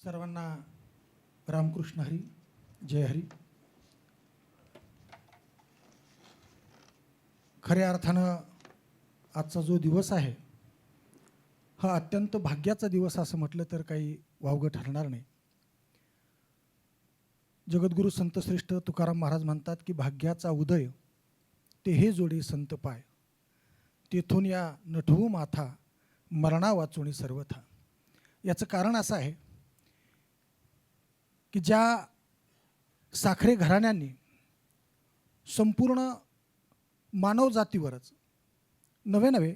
सर्वांना रामकृष्ण हरी, जय हरी. खऱ्या अर्थानं आजचा जो दिवस आहे हा अत्यंत भाग्याचा दिवस असं म्हटलं तर काही वावगं ठरणार नाही. जगद्गुरु संतश्रेष्ठ तुकाराम महाराज म्हणतात की भाग्याचा उदय ते हे जोडी संत पाय, तेथून या नठवू माथा मरणा वाचुणी सर्वथा. याचं कारण असं आहे की ज्या साखरे घराण्यांनी संपूर्ण मानव जातीवरच नवे नवे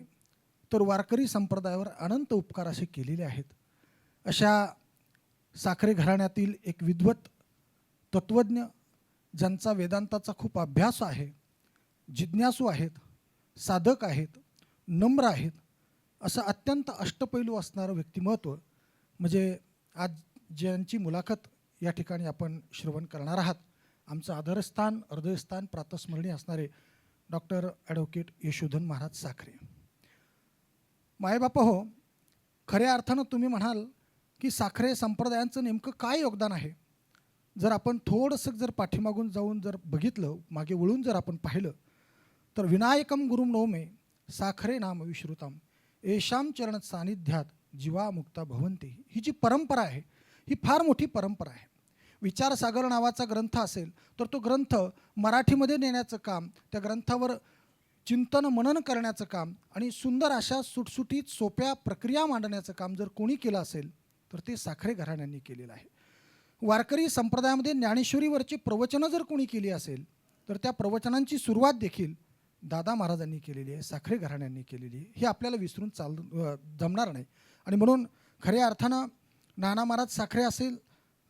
तर वारकरी संप्रदायावर अनंत उपकार असे केलेले आहेत, अशा साखरे घराण्यातील एक विद्वत तत्वज्ञ ज्यांचा वेदांताचा खूप अभ्यास आहे, जिज्ञासू आहेत, साधक आहेत, नम्र आहेत, असं अत्यंत अष्टपैलू असणारं व्यक्तिमत्व म्हणजे आज ज्यांची मुलाखत या ठिकाणी आपण श्रवण करणार आहात, आमचं आदरस्थान हृदयस्थान प्रातस्मरणीय असणारे डॉक्टर ॲडव्होकेट यशोधन महाराज साखरे. मायबापा हो, खऱ्या अर्थानं तुम्ही म्हणाल की साखरे संप्रदायांचं नेमकं काय योगदान आहे. जर आपण थोडंसं जर पाठीमागून जाऊन जर बघितलं, मागे वळून जर आपण पाहिलं तर विनायकम गुरुम नोमे साखरे नाम विश्रुतम येशाम चरण सानिध्यात जीवा मुक्ता भवंती. ही जी परंपरा आहे ही फार मोठी परंपरा आहे. विचारसागर नावाचा ग्रंथ असेल तर तो ग्रंथ मराठीमध्ये नेण्याचं काम, त्या ग्रंथावर चिंतन मनन करण्याचं काम आणि सुंदर अशा सुटसुटीत सोप्या प्रक्रिया मांडण्याचं काम जर कोणी केलं असेल तर ते साखरे घराण्यांनी केलेलं आहे. वारकरी संप्रदायामध्ये ज्ञानेश्वरीवरची प्रवचनं जर कोणी केली असेल तर त्या प्रवचनांची सुरुवात देखील दादा महाराजांनी केलेली आहे, साखरे घराण्यांनी केलेली आहे. हे आपल्याला विसरून जमणार नाही. आणि म्हणून खऱ्या अर्थानं नाना महाराज साखरे असेल,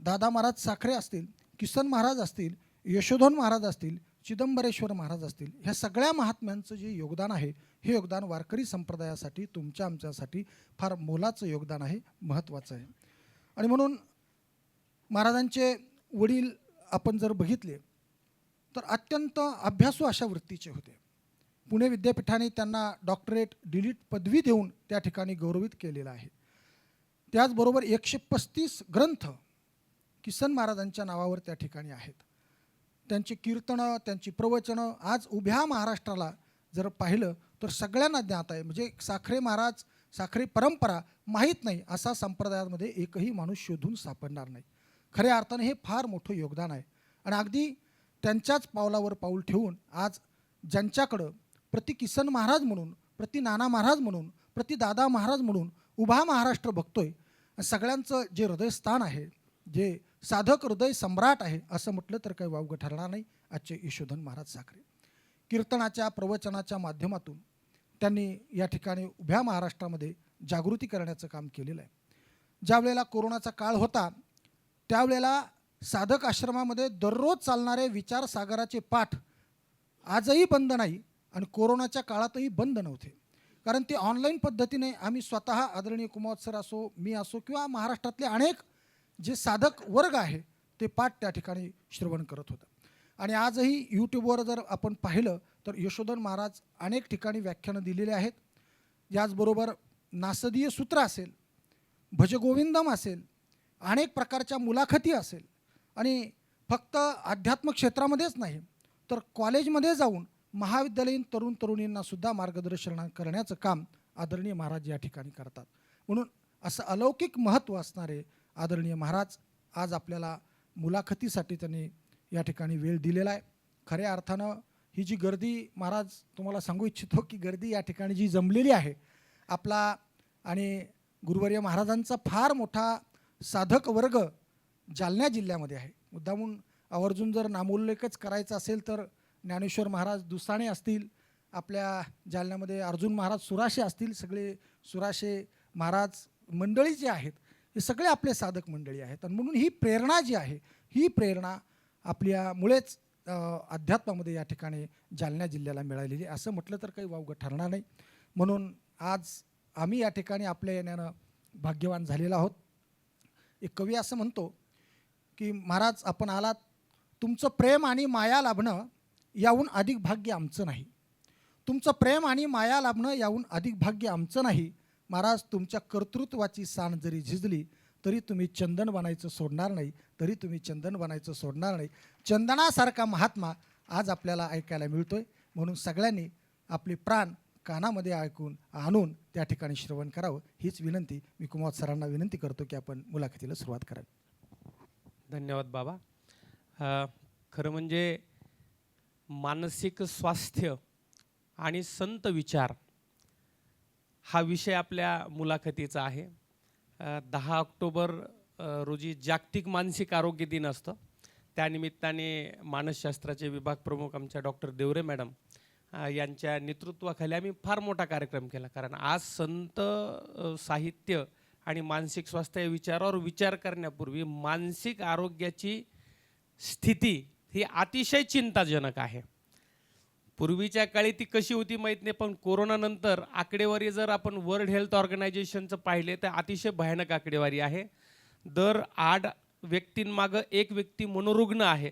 दादा महाराज साखरे असतील, किसन महाराज असतील, यशोधन महाराज असतील, चिदंबरेश्वर महाराज असतील, ह्या सगळ्या महात्म्यांचं जे योगदान आहे हे योगदान वारकरी संप्रदायासाठी, तुमच्या आमच्यासाठी फार मोलाचं योगदान आहे, महत्त्वाचं आहे. आणि म्हणून महाराजांचे वडील आपण जर बघितले तर अत्यंत अभ्यासू अशा वृत्तीचे होते. पुणे विद्यापीठाने त्यांना डॉक्टरेट डिलीट पदवी देऊन त्या ठिकाणी गौरवित केलेलं आहे. त्याचबरोबर 135 ग्रंथ किसन महाराजांच्या नावावर त्या ठिकाणी आहेत. त्यांची कीर्तनं, त्यांची प्रवचनं आज उभ्या महाराष्ट्राला जर पाहिलं तर सगळ्यांना ज्ञात आहे. म्हणजे साखरे महाराज, साखरे परंपरा माहीत नाही असा संप्रदायामध्ये एकही माणूस शोधून सापडणार नाही. खऱ्या अर्थानं हे फार मोठं योगदान आहे. आणि अगदी त्यांच्याच पावलावर पाऊल ठेवून आज ज्यांच्याकडं प्रति किसन महाराज म्हणून, प्रति नाना महाराज म्हणून, प्रति दादा महाराज म्हणून उभा महाराष्ट्र बघतोय, सगळ्यांचं जे हृदयस्थान आहे, जे साधक हृदय सम्राट आहे असं म्हटलं तर काही वावगं ठरणार नाही. आजचे यशोधन महाराज साखरे कीर्तनाच्या प्रवचनाच्या माध्यमातून त्यांनी या ठिकाणी उभ्या महाराष्ट्रामध्ये जागृती करण्याचं काम केलेलं आहे. ज्या वेळेला कोरोनाचा काळ होता त्यावेळेला साधक आश्रमामध्ये दररोज चालणारे विचारसागराचे पाठ आजही बंद नाही आणि कोरोनाच्या काळातही बंद नव्हते. कारण ते ऑनलाईन पद्धतीने आम्ही स्वतः आदरणीय कुमावत सर असो, मी असो किंवा महाराष्ट्रातले अनेक जे साधक वर्ग आहे ते पाठ त्या ठिकाणी श्रवण करत होतं. आणि आजही यूट्यूबवर जर आपण पाहिलं तर यशोधन महाराज अनेक ठिकाणी व्याख्यानं दिलेले आहेत. याचबरोबर नासदीय सूत्र असेल, भजगोविंदम असेल, अनेक प्रकारच्या मुलाखती असेल आणि फक्त अध्यात्म क्षेत्रामध्येच नाही तर कॉलेजमध्ये जाऊन महाविद्यालयीन तरुण तरुणींनासुद्धा मार्गदर्शन करण्याचं काम आदरणीय महाराज या ठिकाणी करतात. म्हणून असं अलौकिक महत्त्व असणारे आदरणीय महाराज आज आपल्याला मुलाखतीसाठी त्यांनी या ठिकाणी वेळ दिलेला आहे. खऱ्या अर्थानं ही जी गर्दी, महाराज तुम्हाला सांगू इच्छितो की गर्दी या ठिकाणी जी जमलेली आहे आपला आणि गुरुवर्य महाराजांचा फार मोठा साधक वर्ग जालना जिल्ह्यामध्ये आहे. मुद्दामून आवर्जून जर नामोल्लेखच करायचा असेल तर ज्ञानेश्वर महाराज दुसाणे असतील, आपल्या जालन्यामध्ये अर्जुन महाराज सुराशे असतील, सगळे सुराशे महाराज मंडळी जे आहेत हे सगळे आपले साधक मंडळी आहेत. आणि म्हणून ही प्रेरणा जी आहे ही प्रेरणा आपल्यामुळेच अध्यात्मामध्ये या ठिकाणी जालना जिल्ह्याला मिळालेली असं म्हटलं तर काही वावगं ठरणार नाही. म्हणून आज आम्ही या ठिकाणी आपल्या येण्यानं भाग्यवान झालेलो आहोत. एक कवी असं म्हणतो की महाराज आपण आलात, तुमचं प्रेम आणि माया लाभणं याहून अधिक भाग्य आमचं नाही. तुमचं प्रेम आणि माया लाभणं याहून अधिक भाग्य आमचं नाही. महाराज तुमच्या कर्तृत्वाची सान जरी झिजली तरी तुम्ही चंदन बनायचं सोडणार नाही, तरी तुम्ही चंदन बनायचं सोडणार नाही. चंदनासारखा महात्मा आज आपल्याला ऐकायला मिळतोय. म्हणून सगळ्यांनी आपले प्राण कानामध्ये ऐकून आणून त्या ठिकाणी श्रवण करावं, हीच विनंती मी कुमार सरांना विनंती करतो की आपण मुलाखतीला सुरुवात करावी. धन्यवाद बाबा. खरं म्हणजे मानसिक स्वास्थ्य आणि संत विचार हा विषय आपल्या मुलाखतीचा आहे. 10 ऑक्टोबर रोजी जागतिक मानसिक आरोग्य दिन असतो. त्यानिमित्ताने मानसशास्त्राचे विभाग प्रमुख आमच्या डॉक्टर देवरे मॅडम यांच्या नेतृत्वाखाली आम्ही फार मोठा कार्यक्रम केला. कारण आज संत साहित्य आणि मानसिक स्वास्थ्य या विचारावर विचार करण्यापूर्वी मानसिक आरोग्याची स्थिती ही अतिशय चिंताजनक आहे. पूर्वीच्या काळी ती कशी होती माहीत नाही, पण कोरोनानंतर आकडेवारी जर आपण वर्ल्ड हेल्थ ऑर्गनायझेशनचं पाहिले तर अतिशय भयानक आकडेवारी आहे. दर 8 व्यक्तींमागं 1 व्यक्ती मनोरुग्ण आहे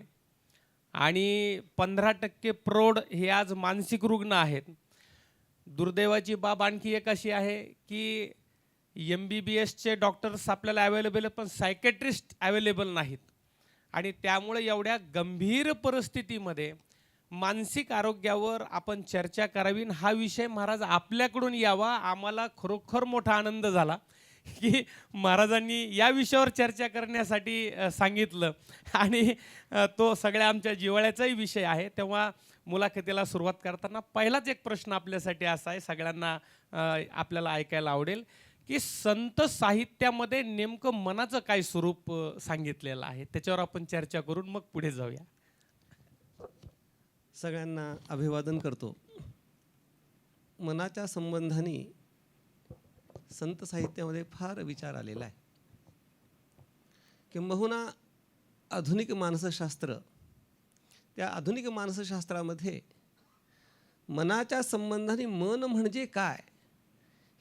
आणि 15% प्रौढ हे आज मानसिक रुग्ण आहेत. दुर्दैवाची बाब आणखी एक अशी आहे की MBBSचे डॉक्टर्स आपल्याला अवेलेबल आहेत, पण सायकेट्रिस्ट अवेलेबल नाहीत. आणि त्यामुळे एवढ्या गंभीर परिस्थितीमध्ये मानसिक आरोग्यावर आपण चर्चा करावी, हा विषय महाराज आपल्याकडून यावा. आम्हाला खरोखर मोठा आनंद झाला की महाराजांनी या विषयावर चर्चा करण्यासाठी सांगितलं आणि तो सगळ्या आमच्या जिव्हाळ्याचाही विषय आहे. तेव्हा मुलाखतीला सुरुवात करताना पहिलाच एक प्रश्न आपल्यासाठी असा आहे, सगळ्यांना आपल्याला ऐकायला आवडेल की संत साहित्यामध्ये नेमकं मनाचं काय स्वरूप सांगितलेलं आहे, त्याच्यावर आपण चर्चा करून मग पुढे जाऊया. सगळ्यांना अभिवादन करतो. मनाच्या संबंधाने संत साहित्यामध्ये फार विचार आलेला आहे. किंबहुना आधुनिक मानसशास्त्र, त्या आधुनिक मानसशास्त्रामध्ये मनाच्या संबंधाने मन म्हणजे काय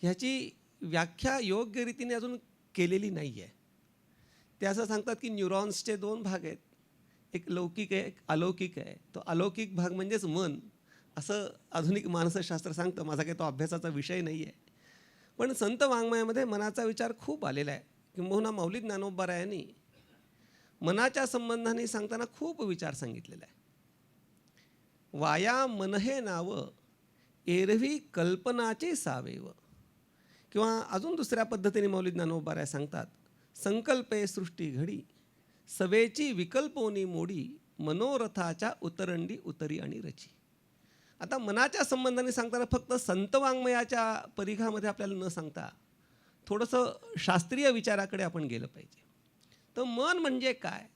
ह्याची व्याख्या योग्य रीतीने अजून केलेली नाही आहे. ते असं सांगतात की न्यूरॉन्सचे 2 भाग आहेत, एक लौकिक आहे, एक अलौकिक आहे. तो अलौकिक भाग म्हणजेच मन, असं आधुनिक मानसशास्त्र सांगतं. माझा काही तो अभ्यासाचा विषय नाही आहे. पण संत वाङ्मयामध्ये मनाचा विचार खूप आलेला आहे. किंबहुना माऊली ज्ञानोबारायांनी मनाच्या संबंधाने सांगताना खूप विचार सांगितलेला आहे. वाया मन हे नाव एरवी कल्पनाचे सावेव. किंवा अजून दुसऱ्या पद्धतीने माऊली ज्ञानोबाराय सांगतात, संकल्पे सृष्टी घडी सवेची विकल्पोनी मोडी मनोरथाच्या उतरंडी उतरी आणि रची. आता मनाच्या संबंधाने सांगताना फक्त संत वाङ्मयाच्या परिघामध्ये आपल्याला न सांगता थोडंसं शास्त्रीय विचाराकडे आपण गेलं पाहिजे. तर मन म्हणजे काय,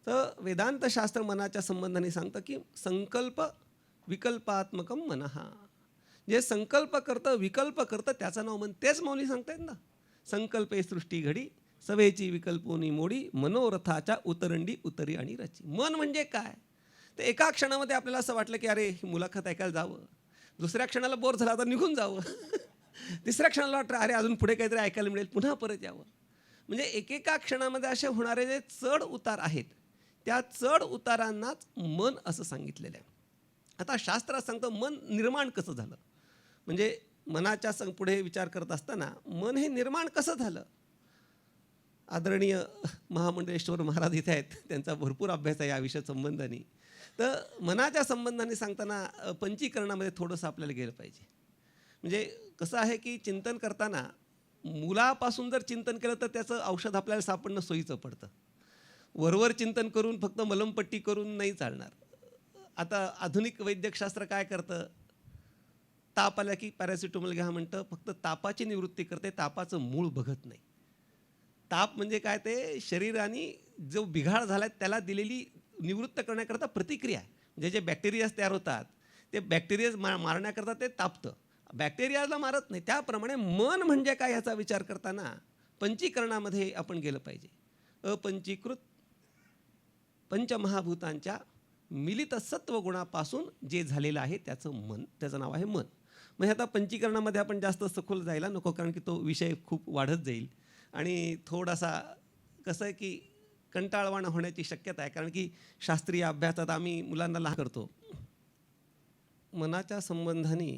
तर वेदांतशास्त्र मनाच्या संबंधाने सांगतं की संकल्प विकल्पात्मकम मनहा. जे संकल्प करतं, विकल्प करतं, त्याचं नाव मन. तेच मौली सांगतायत ना, संकल्पे सृष्टी घडी सवेची विकल्पोनी मोडी मनोरथाच्या उतरंडी उतरी आणि रची. मन म्हणजे काय, तर एका क्षणामध्ये आपल्याला असं वाटलं की अरे ही मुलाखत ऐकायला जावं, दुसऱ्या क्षणाला बोर झाला तर निघून जावं, तिसऱ्या क्षणाला वाटतं अरे अजून पुढे काहीतरी ऐकायला मिळेल, पुन्हा परत यावं. म्हणजे एकेका क्षणामध्ये असे होणारे जे चढ उतार आहेत, त्या चढ उतारांनाच मन असं सांगितलेलं आहे. आता शास्त्रात सांगतं मन निर्माण कसं झालं, म्हणजे मनाच्या पुढे विचार करत असताना मन हे निर्माण कसं झालं. आदरणीय महामंडलेश्वर महाराज इथे आहेत, त्यांचा भरपूर अभ्यास आहे या विषय संबंधाने. तर मनाच्या संबंधाने सांगताना पंचीकरणामध्ये थोडंसं आपल्याला गेलं पाहिजे. म्हणजे कसं आहे की चिंतन करताना मुलापासून जर चिंतन केलं तर त्याचं औषध आपल्याला सापडणं सोयीचं पडतं. वरवर चिंतन करून फक्त मलमपट्टी करून नाही चालणार. आता आधुनिक वैद्यकशास्त्र काय करतं, ताप आला की पॅरासिटामॉल घ्या म्हणतं, फक्त तापाची निवृत्ती करते, तापाचं मूळ बघत नाही. ताप म्हणजे काय, ते शरीराने जो बिघाड झाला आहे त्याला दिलेली निवृत्त करण्याकरता प्रतिक्रिया आहे. जे बॅक्टेरियाज तयार होतात ते बॅक्टेरियाज मारण्याकरता ते तापतं, बॅक्टेरियाला मारत नाही. त्याप्रमाणे मन म्हणजे काय ह्याचा विचार करताना पंचीकरणामध्ये आपण गेलं पाहिजे. अपंचीकृत पंचमहाभूतांच्या मिलित सत्वगुणापासून जे झालेलं आहे त्याचं मन, त्याचं नाव आहे मन. म्हणजे आता पंचीकरणामध्ये आपण जास्त सखोल जायला नको, कारण की तो विषय खूप वाढत जाईल आणि थोडासा कसं आहे की कंटाळवाणं होण्याची शक्यता आहे. कारण की शास्त्रीय अभ्यासात आम्ही मुलांना लहान करतो. मनाच्या संबंधाने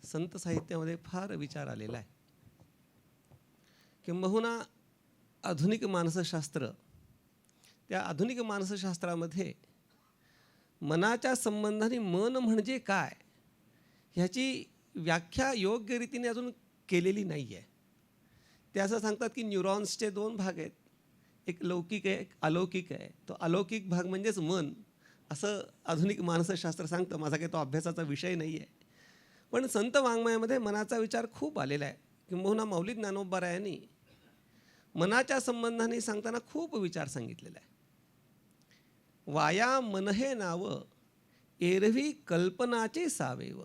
संत साहित्यामध्ये फार विचार आलेला आहे. किंबहुना आधुनिक मानसशास्त्र, त्या आधुनिक मानसशास्त्रामध्ये मनाच्या संबंधाने मन म्हणजे काय ह्याची व्याख्या योग्य रीतीने अजून केलेली नाही आहे. ते असं सांगतात की न्यूरॉन्सचे 2 भाग आहेत, एक लौकिक आहे, एक अलौकिक आहे. तो अलौकिक भाग म्हणजेच मन असं आधुनिक मानसशास्त्र सांगतं. माझा काही तो अभ्यासाचा विषय नाही आहे. पण संत वाङ्मयामध्ये मनाचा विचार खूप आलेला आहे. किंबहुना माऊली ज्ञानोबारायांनी मनाच्या संबंधाने सांगताना खूप विचार सांगितलेला आहे. वाया मन हे नाव एरवी कल्पनाचे सावेव,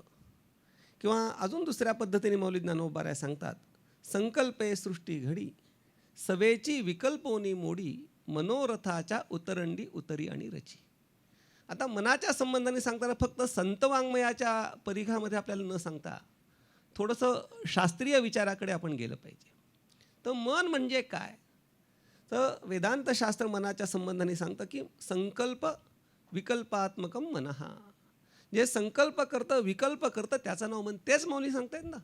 किंवा अजून दुसऱ्या पद्धतीने माऊली ज्ञानोबाराय सांगतात, संकल्पे सृष्टी घडी सवेची विकल्पोनी मोडी मनोरथाच्या उतरंडी उतरी आणि रची. आता मनाच्या संबंधाने सांगताना फक्त संत वाङ्मयाच्या परिघामध्ये आपल्याला न सांगता थोडंसं शास्त्रीय विचाराकडे आपण गेलं पाहिजे. तर मन म्हणजे काय, तर वेदांतशास्त्र मनाच्या संबंधाने सांगतं की संकल्प विकल्पात्मकम मनहा, जे संकल्प करतं विकल्प करतं त्याचं नाव मन. तेच मौली सांगतायत ना,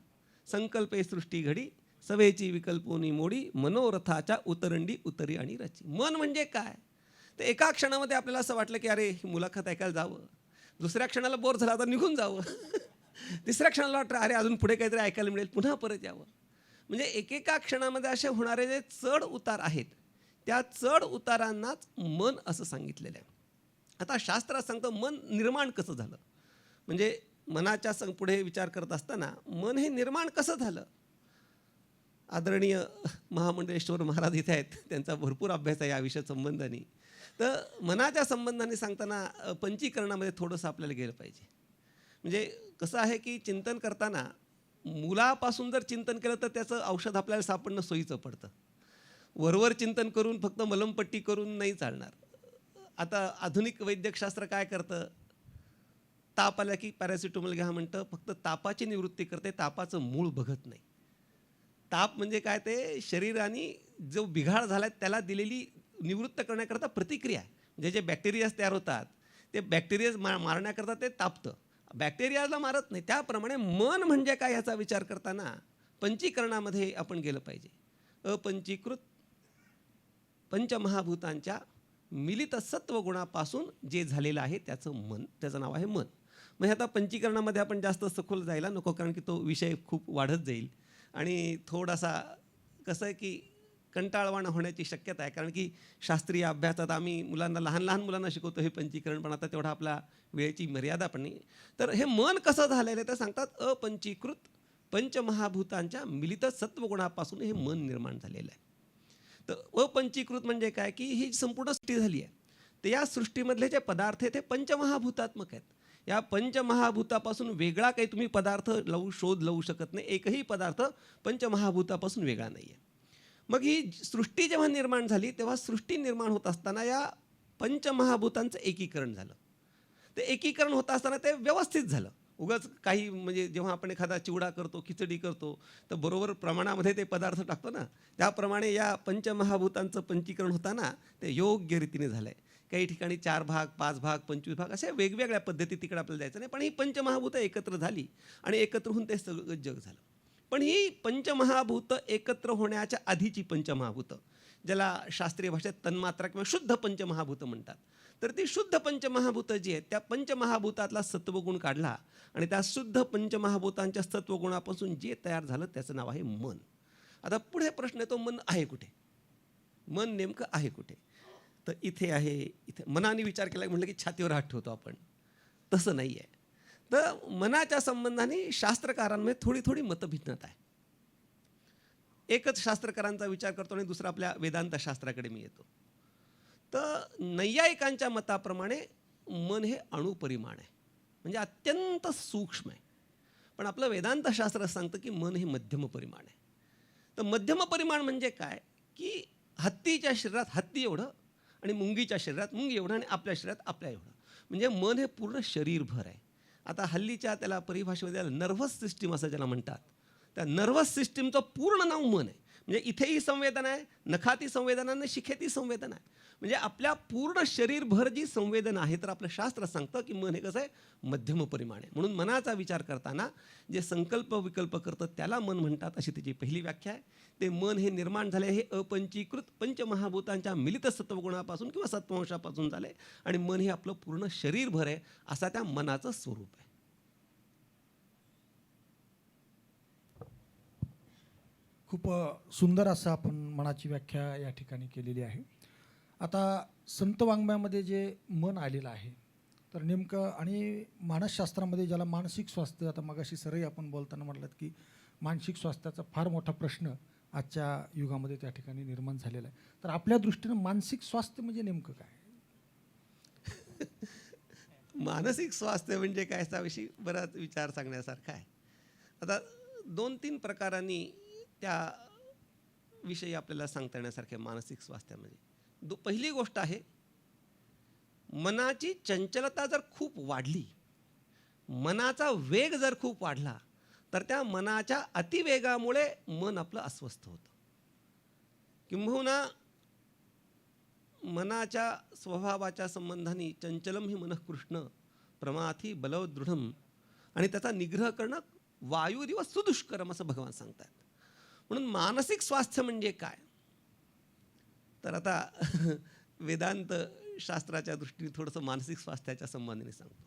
संकल्पे सृष्टी घडी सवेची विकल्पोनी मोडी मनोरथाच्या उतरंडी उतरी आणि रची. मन म्हणजे काय, तर एका क्षणामध्ये आपल्याला असं वाटलं की अरे ही मुलाखत ऐकायला जावं, दुसऱ्या क्षणाला बोर झाला तर निघून जावं, तिसऱ्या क्षणाला वाटतं अरे अजून पुढे काहीतरी ऐकायला मिळेल, पुन्हा परत यावं. म्हणजे एकेका क्षणामध्ये असे होणारे जे चढ उतार आहेत त्या चढ उतारांनाच मन असं सांगितलेलं आहे. आता शास्त्रात सांगतं मन निर्माण कसं झालं, म्हणजे मनाच्या पुढे विचार करत असताना मन हे निर्माण कसं झालं. आदरणीय महामंडलेश्वर महाराज इथे आहेत, त्यांचा भरपूर अभ्यास आहे या विषय संबंधाने. तर मनाच्या संबंधाने सांगताना पंचीकरणामध्ये थोडंसं आपल्याला गेलं पाहिजे. म्हणजे कसं आहे की चिंतन करताना मुलापासून जर चिंतन केलं तर त्याचं औषध आपल्याला सापडणं सोयीचं पडतं. वरवर चिंतन करून फक्त मलमपट्टी करून नाही चालणार. आता आधुनिक वैद्यकशास्त्र काय करतं, ताप आला की पॅरासिटामॉल घ्या म्हणतं, फक्त तापाची निवृत्ती करते, तापाचं मूळ बघत नाही. ताप म्हणजे काय, ते शरीराने जो बिघाड झाला आहे त्याला दिलेली निवृत्त करण्याकरता प्रतिक्रिया. म्हणजे जे बॅक्टेरियाज तयार होतात ते बॅक्टेरियाज मारण्याकरता ते तापतं, बॅक्टेरियाला मारत नाही. त्याप्रमाणे मन म्हणजे काय याचा विचार करताना पंचीकरणामध्ये आपण गेलं पाहिजे. अपंचीकृत पंचमहाभूतांच्या मिलित सत्वगुणापासून जे झालेलं आहे त्याचं मन, त्याचं नाव आहे मन. म्हणजे आता पंचीकरणामध्ये आपण जास्त सखोल जायला नको, कारण की तो विषय खूप वाढत जाईल आणि थोडासा कसं आहे की कंटाळवाणं होण्याची शक्यता आहे. कारण की शास्त्रीय अभ्यासात आम्ही मुलांना लहान लहान मुलांना शिकवतो हे पंचीकरण, पण आता तेवढा आपला वेळेची मर्यादा पण नाही. तर हे मन कसं झालेलं आहे तर सांगतात अपंचीकृत पंचमहाभूतांच्या मिलित सत्वगुणापासून हे मन निर्माण झालेलं आहे. तर अपंचीकृत म्हणजे काय की ही संपूर्ण सृष्टी झाली आहे, तर या सृष्टीमधले जे पदार्थ आहेत ते पंचमहाभूतात्मक आहेत. या पंचमहाभूतापासून वेगळा काही तुम्ही पदार्थ शोध लावू शकत नाही. एकही पदार्थ पंचमहाभूतापासून वेगळा नाही आहे. मग ही सृष्टी जेव्हा निर्माण झाली तेव्हा सृष्टी निर्माण होत असताना या पंचमहाभूतांचं एकीकरण झालं. ते एकीकरण होत असताना ते व्यवस्थित झालं. उगाच काही म्हणजे जेव्हा आपण एखादा चिवडा करतो, खिचडी करतो, तर बरोबर प्रमाणामध्ये ते पदार्थ टाकतो ना, त्याप्रमाणे या पंचमहाभूतांचं पंचीकरण होताना ते योग्य रीतीने झालं आहे. काही ठिकाणी 4 भाग, 5 भाग, 25 भाग अशा वेगवेगळ्या पद्धती तिकडे आपल्याला जायचं नाही, पण ही पंचमहाभूतं एकत्र झाली आणि एकत्र होऊन ते सगळं जग झालं. पण ही पंचमहाभूतं एकत्र होण्याच्या आधीची पंचमहाभूतं, ज्याला शास्त्रीय भाषेत तन्मात्रा किंवा शुद्ध पंचमहाभूतं म्हणतात, तर ती शुद्ध पंचमहाभूतं जी आहेत त्या पंचमहाभूतातला सत्वगुण काढला आणि त्या शुद्ध पंचमहाभूतांच्या सत्वगुणापासून जे तयार झालं त्याचं नाव आहे मन. आता पुढे प्रश्न येतो, मन आहे कुठे, मन नेमकं आहे कुठे. तर इथे आहे, इथे. मनाने विचार केला म्हटलं की छातीवर हात ठेवतो आपण, तसं नाही आहे. तर मनाच्या संबंधाने शास्त्रकारांमध्ये थोडी थोडी मतभिन्नता आहे. एकच शास्त्रकारांचा विचार करतो आणि दुसरा आपल्या वेदांत शास्त्राकडे मी येतो. तर नैयायिकांच्या मताप्रमाणे मन हे अणुपरिमाण आहे, म्हणजे अत्यंत सूक्ष्म आहे. पण आपलं वेदांत शास्त्र सांगतं की मन हे मध्यम परिमाण आहे. तर मध्यम परिमाण म्हणजे काय की हत्तीच्या शरीरात हत्ती एवढं आणि मुंगीच्या शरीरात मुंगी एवढं आणि आपल्या शरीरात आपल्या एवढं, म्हणजे मन हे पूर्ण शरीरभर आहे. आता हल्लीच्या त्याला परिभाषेमध्ये नर्व्हस सिस्टीम असं ज्याला म्हणतात, त्या नर्व्हस सिस्टीमचं पूर्ण नाव मन आहे. म्हणजे इथेही संवेदना आहे, नखाती संवेदना आणि शिखेती संवेदना आहे. म्हणजे आपल्या पूर्ण शरीरभर जी संवेदना आहे, तर आपलं शास्त्र सांगतं की मन हे कसं आहे, मध्यम परिमाण आहे. म्हणून मनाचा विचार करताना जे संकल्प विकल्प करतं त्याला मन म्हणतात, अशी त्याची पहिली व्याख्या आहे. ते मन हे निर्माण झाले हे अपंचीकृत पंचमहाभूतांच्या मिलित सत्वगुणापासून किंवा सत्वंशापासून झाले आणि मन हे आपलं पूर्ण शरीरभर आहे, असा त्या मनाचं स्वरूप आहे. खूप सुंदर असं आपण मनाची व्याख्या या ठिकाणी केलेली आहे. आता संत वाङ्मयामध्ये जे मन आलेलं आहे, तर नेमकं आणि मानसशास्त्रामध्ये ज्याला मानसिक स्वास्थ्य, आता मगाशी सरही आपण बोलताना म्हटलं की मानसिक स्वास्थ्याचा फार मोठा प्रश्न आजच्या युगामध्ये त्या ठिकाणी निर्माण झालेला आहे. तर आपल्या दृष्टीनं मानसिक स्वास्थ्य म्हणजे नेमकं काय? मानसिक स्वास्थ्य म्हणजे काय, याविषयी बराच विचार सांगण्यासारखा आहे. आता 2-3 प्रकारांनी त्या विषयी आपल्याला सांगता येण्यासारखे मानसिक स्वास्थ्यामध्ये. पहिली गोष्ट आहे, मनाची चंचलता जर खूप वाढली, मनाचा वेग जर खूप वाढला, तर त्या मनाच्या अतिवेगामुळे मन आपलं अस्वस्थ होतं. किंबहुना मनाच्या स्वभावाच्या संबंधाने चंचलम ही मनः कृष्ण प्रमाथी बलव दृढम, आणि त्याचा निग्रह करणं वायुरिव सुदुष्करम असं भगवान सांगतात. म्हणून मानसिक स्वास्थ्य म्हणजे काय, तर आता वेदांत शास्त्राच्या दृष्टीने थोडंसं मानसिक स्वास्थ्याच्या संबंधाने सांगतो.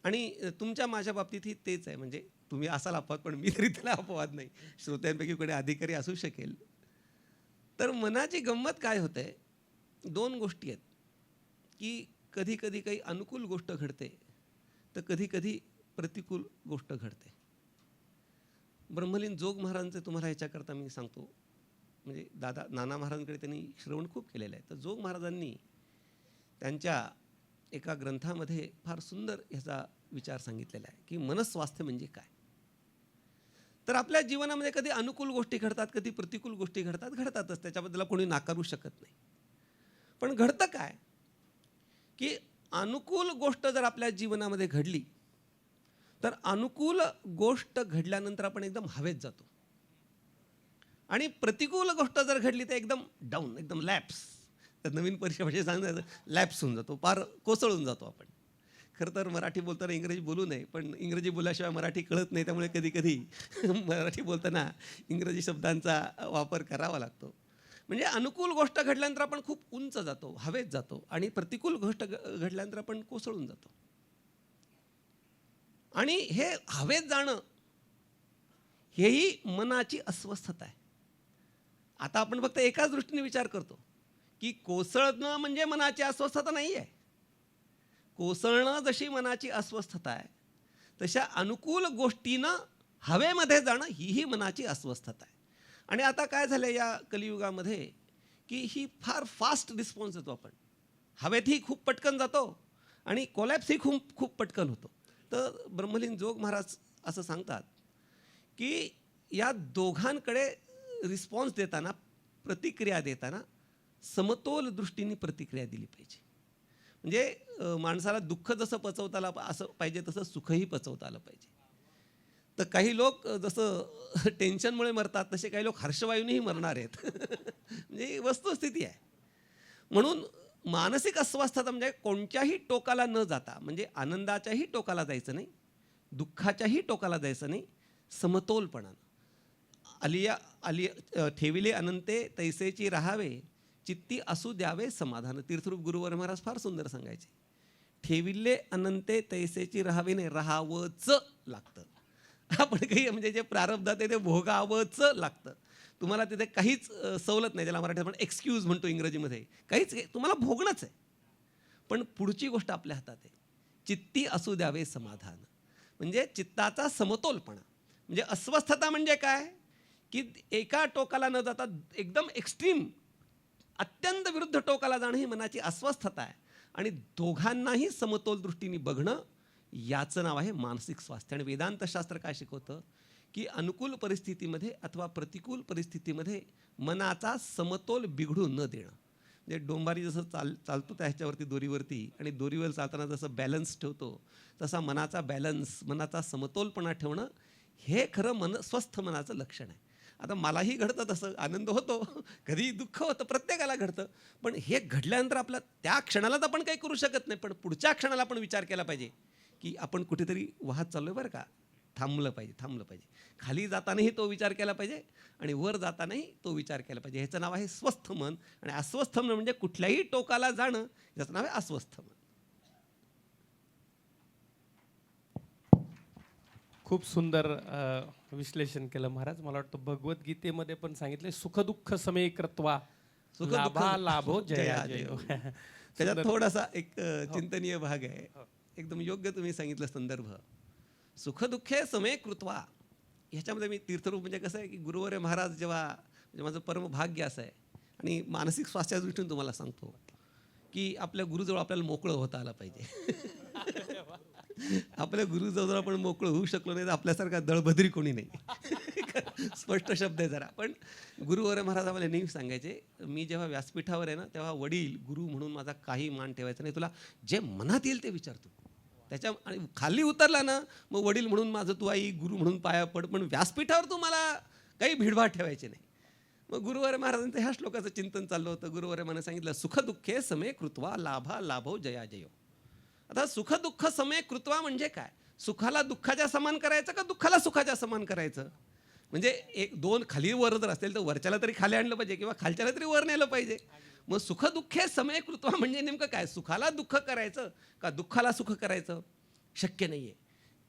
आणि तुमच्या माझ्या बाबतीतही तेच आहे. म्हणजे तुम्ही असाल अपवाद, पण मी तरी त्याला अपवाद नाही. श्रोत्यांपैकी कोणी अधिकारी असू शकेल. तर मनाची गंमत काय होते, 2 गोष्टी आहेत की कधी कधी काही अनुकूल गोष्ट घडते, तर कधी कधी प्रतिकूल गोष्ट घडते. ब्रह्मलीन जोग महाराजांचे तुम्हाला ह्याच्याकरता मी सांगतो, म्हणजे नाना महाराजांकडे त्यांनी श्रवण खूप केलेलं आहे. तर जोग महाराजांनी त्यांच्या एका ग्रंथामध्ये फार सुंदर ह्याचा विचार सांगितलेला आहे की मनस्वास्थ्य म्हणजे काय. तर आपल्या जीवनामध्ये कधी अनुकूल गोष्टी घडतात, कधी प्रतिकूल गोष्टी घडतातच, त्याच्याबद्दल कोणी नाकारू शकत नाही. पण घडतं काय की अनुकूल गोष्ट जर आपल्या जीवनामध्ये घडली, तर अनुकूल गोष्ट घडल्यानंतर आपण एकदम हवेत जातो, आणि प्रतिकूल गोष्ट जर घडली तर एकदम डाऊन, एकदम लॅप्स, तर नवीन परिभाषेत सांगायचं लॅप्स होऊन जातो, पार कोसळून जातो आपण. खरं तर मराठी बोलताना इंग्रजी बोलू नये, पण इंग्रजी बोलल्याशिवाय मराठी कळत नाही, त्यामुळे कधी कधी मराठी बोलताना इंग्रजी शब्दांचा वापर करावा लागतो. म्हणजे अनुकूल गोष्ट घडल्यानंतर आपण खूप उंच जातो, हवेत जातो, आणि प्रतिकूल गोष्ट घडल्यानंतर आपण कोसळून जातो. आणि हे हवेत जाणं हेही मनाची अस्वस्थता आहे. आता आपण फक्त एकाच दृष्टीने विचार करतो की कोसळणं म्हणजे मनाची अस्वस्थता नाही आहे. कोसळणं जशी मनाची अस्वस्थता आहे, तशा अनुकूल गोष्टीनं हवेमध्ये जाणं हीही मनाची अस्वस्थता आहे. आणि आता काय झालं या कलियुगामध्ये की ही फार फास्ट रिस्पॉन्स देतो आपण. हवेतही खूप पटकन जातो आणि कोलॅप्सही खूप खूप पटकन होतो. तर ब्रह्मलीन जोग महाराज असं सांगतात की या दोघांकडे रिस्पॉन्स देताना, प्रतिक्रिया देताना समतोल दृष्टीने प्रतिक्रिया दिली पाहिजे. म्हणजे माणसाला दुःख जसं पचवता आलं असं पाहिजे, तसं सुखही पचवता आलं पाहिजे. तर काही लोक जसं टेन्शनमुळे मरतात, तसे काही लोक हर्षवायूनेही मरणार आहेत. म्हणजे वस्तुस्थिती आहे. म्हणून मानसिक अस्वस्थता म्हणजे कोणत्याही टोकाला न जाता, म्हणजे आनंदाच्याही टोकाला जायचं नाही, दुःखाच्याही टोकाला जायचं नाही, समतोलपणानं. ठेविले अनंते तैसेची राहावे, चित्ती असू द्यावे समाधान. तीर्थरूप गुरुवर महाराज फार सुंदर सांगायचे. ठेविले अनंते तैसेची राहावे, नाही राहावंच लागतं. आपण काही म्हणजे जे प्रारब्धात आहे ते भोगावंच लागतं. तुम्हाला तिथे काहीच सवलत नाही, ज्याला मराठीत आपण एक्सक्यूज म्हणतो इंग्रजीमध्ये, काहीच तुम्हाला भोगणंच आहे. पण पुढची गोष्ट आपल्या हातात आहे, चित्ती असू द्यावे समाधान. म्हणजे चित्ताचा समतोलपणा. म्हणजे अस्वस्थता म्हणजे काय की एका टोकाला न जाता एकदम एक्स्ट्रीम, अत्यंत विरुद्ध टोकाला जाणं ही मनाची अस्वस्थता आहे. आणि दोघांनाही समतोल दृष्टीने बघणं, याचं नाव आहे मानसिक स्वास्थ्य. आणि वेदांतशास्त्र काय शिकवतं की अनुकूल परिस्थितीमध्ये अथवा प्रतिकूल परिस्थितीमध्ये मनाचा समतोल बिघडू न देणं. म्हणजे डोंबारी जसं चालतो त्याच्यावरती, दोरीवरती, आणि दोरीवर चालताना जसं बॅलन्स ठेवतो, तसा मनाचा बॅलन्स, मनाचा समतोलपणा ठेवणं हे खरं स्वस्थ मनाचं लक्षण आहे. आता मलाही घडतं तसं, आनंद होतो, कधी दुःख होतं, प्रत्येकाला घडतं. पण हे घडल्यानंतर आपला त्या क्षणाला तर आपण काही करू शकत नाही, पण पुढच्या क्षणाला आपण विचार केला पाहिजे की आपण कुठेतरी वाहत चाललोय बरं का, थांबलं पाहिजे. खाली जातानाही तो विचार केला पाहिजे आणि वर जातानाही तो विचार केला पाहिजे. ह्याचं नाव आहे स्वस्थ मन. आणि अस्वस्थ मन म्हणजे कुठल्याही टोकाला जाणं, याचं नाव आहे अस्वस्थ मन. खूप सुंदर विश्लेषण केलं महाराज. मला वाटतं भगवद्गीतेमध्ये पण सांगितले सुखदुःख समे कृत्वा सुख लाभा लाभो जया जया जयो. त्याच्यात थोडासा एक चिंतनीय भाग आहे, एकदम योग्य तुम्ही सांगितलं संदर्भ. सुखदुःखे समे कृत्वा, ह्याच्यामध्ये मी तीर्थरूप म्हणजे कसं आहे की गुरुवर्य महाराज जेव्हा, म्हणजे माझं परम भाग्य असं आहे आणि मानसिक स्वास्थ्याच्या दृष्टीने तुम्हाला सांगतो की आपल्या गुरुजवळ आपल्याला मोकळं होता आलं पाहिजे. आपल्या गुरुजवळ आपण मोकळं होऊ शकलो नाही तर आपल्यासारखा दळभद्री कोणी नाही. स्पष्ट शब्द आहे जरा. पण गुरुवर्य महाराज आम्हाला नेहमी सांगायचे, मी जेव्हा व्यासपीठावर आहे ना तेव्हा वडील गुरु म्हणून माझा काही मान ठेवायचा नाही, तुला जे मनात येईल ते विचारतो. त्याच्या आणि खाली उतरला ना मग वडील म्हणून माझं तू आई, गुरु म्हणून पाया पड, पण व्यासपीठावर तू मला काही भिडभाड ठेवायचे नाही. मग गुरुवर्य महाराजांचं ह्या श्लोकाचं चिंतन चाललं होतं. गुरुवर्य महाराजांनी सांगितलं सुखदुःखे समे कृत्वा लाभा लाभो जया जयो. आता सुखदुःख समे कृत्वा म्हणजे काय? सुखाला दुःखाच्या समान करायचं का दुःखाला सुखाच्या समान करायचं? म्हणजे एक दोन खाली वर जर असेल तर वरच्याला तरी खाली आणलं पाहिजे किंवा खालच्याला तरी वर नेलं पाहिजे. मग सुखदुःखे समे कृत्वा म्हणजे नेमकं काय? सुखाला दुःख करायचं का दुःखाला सुख करायचं? शक्य नाही आहे.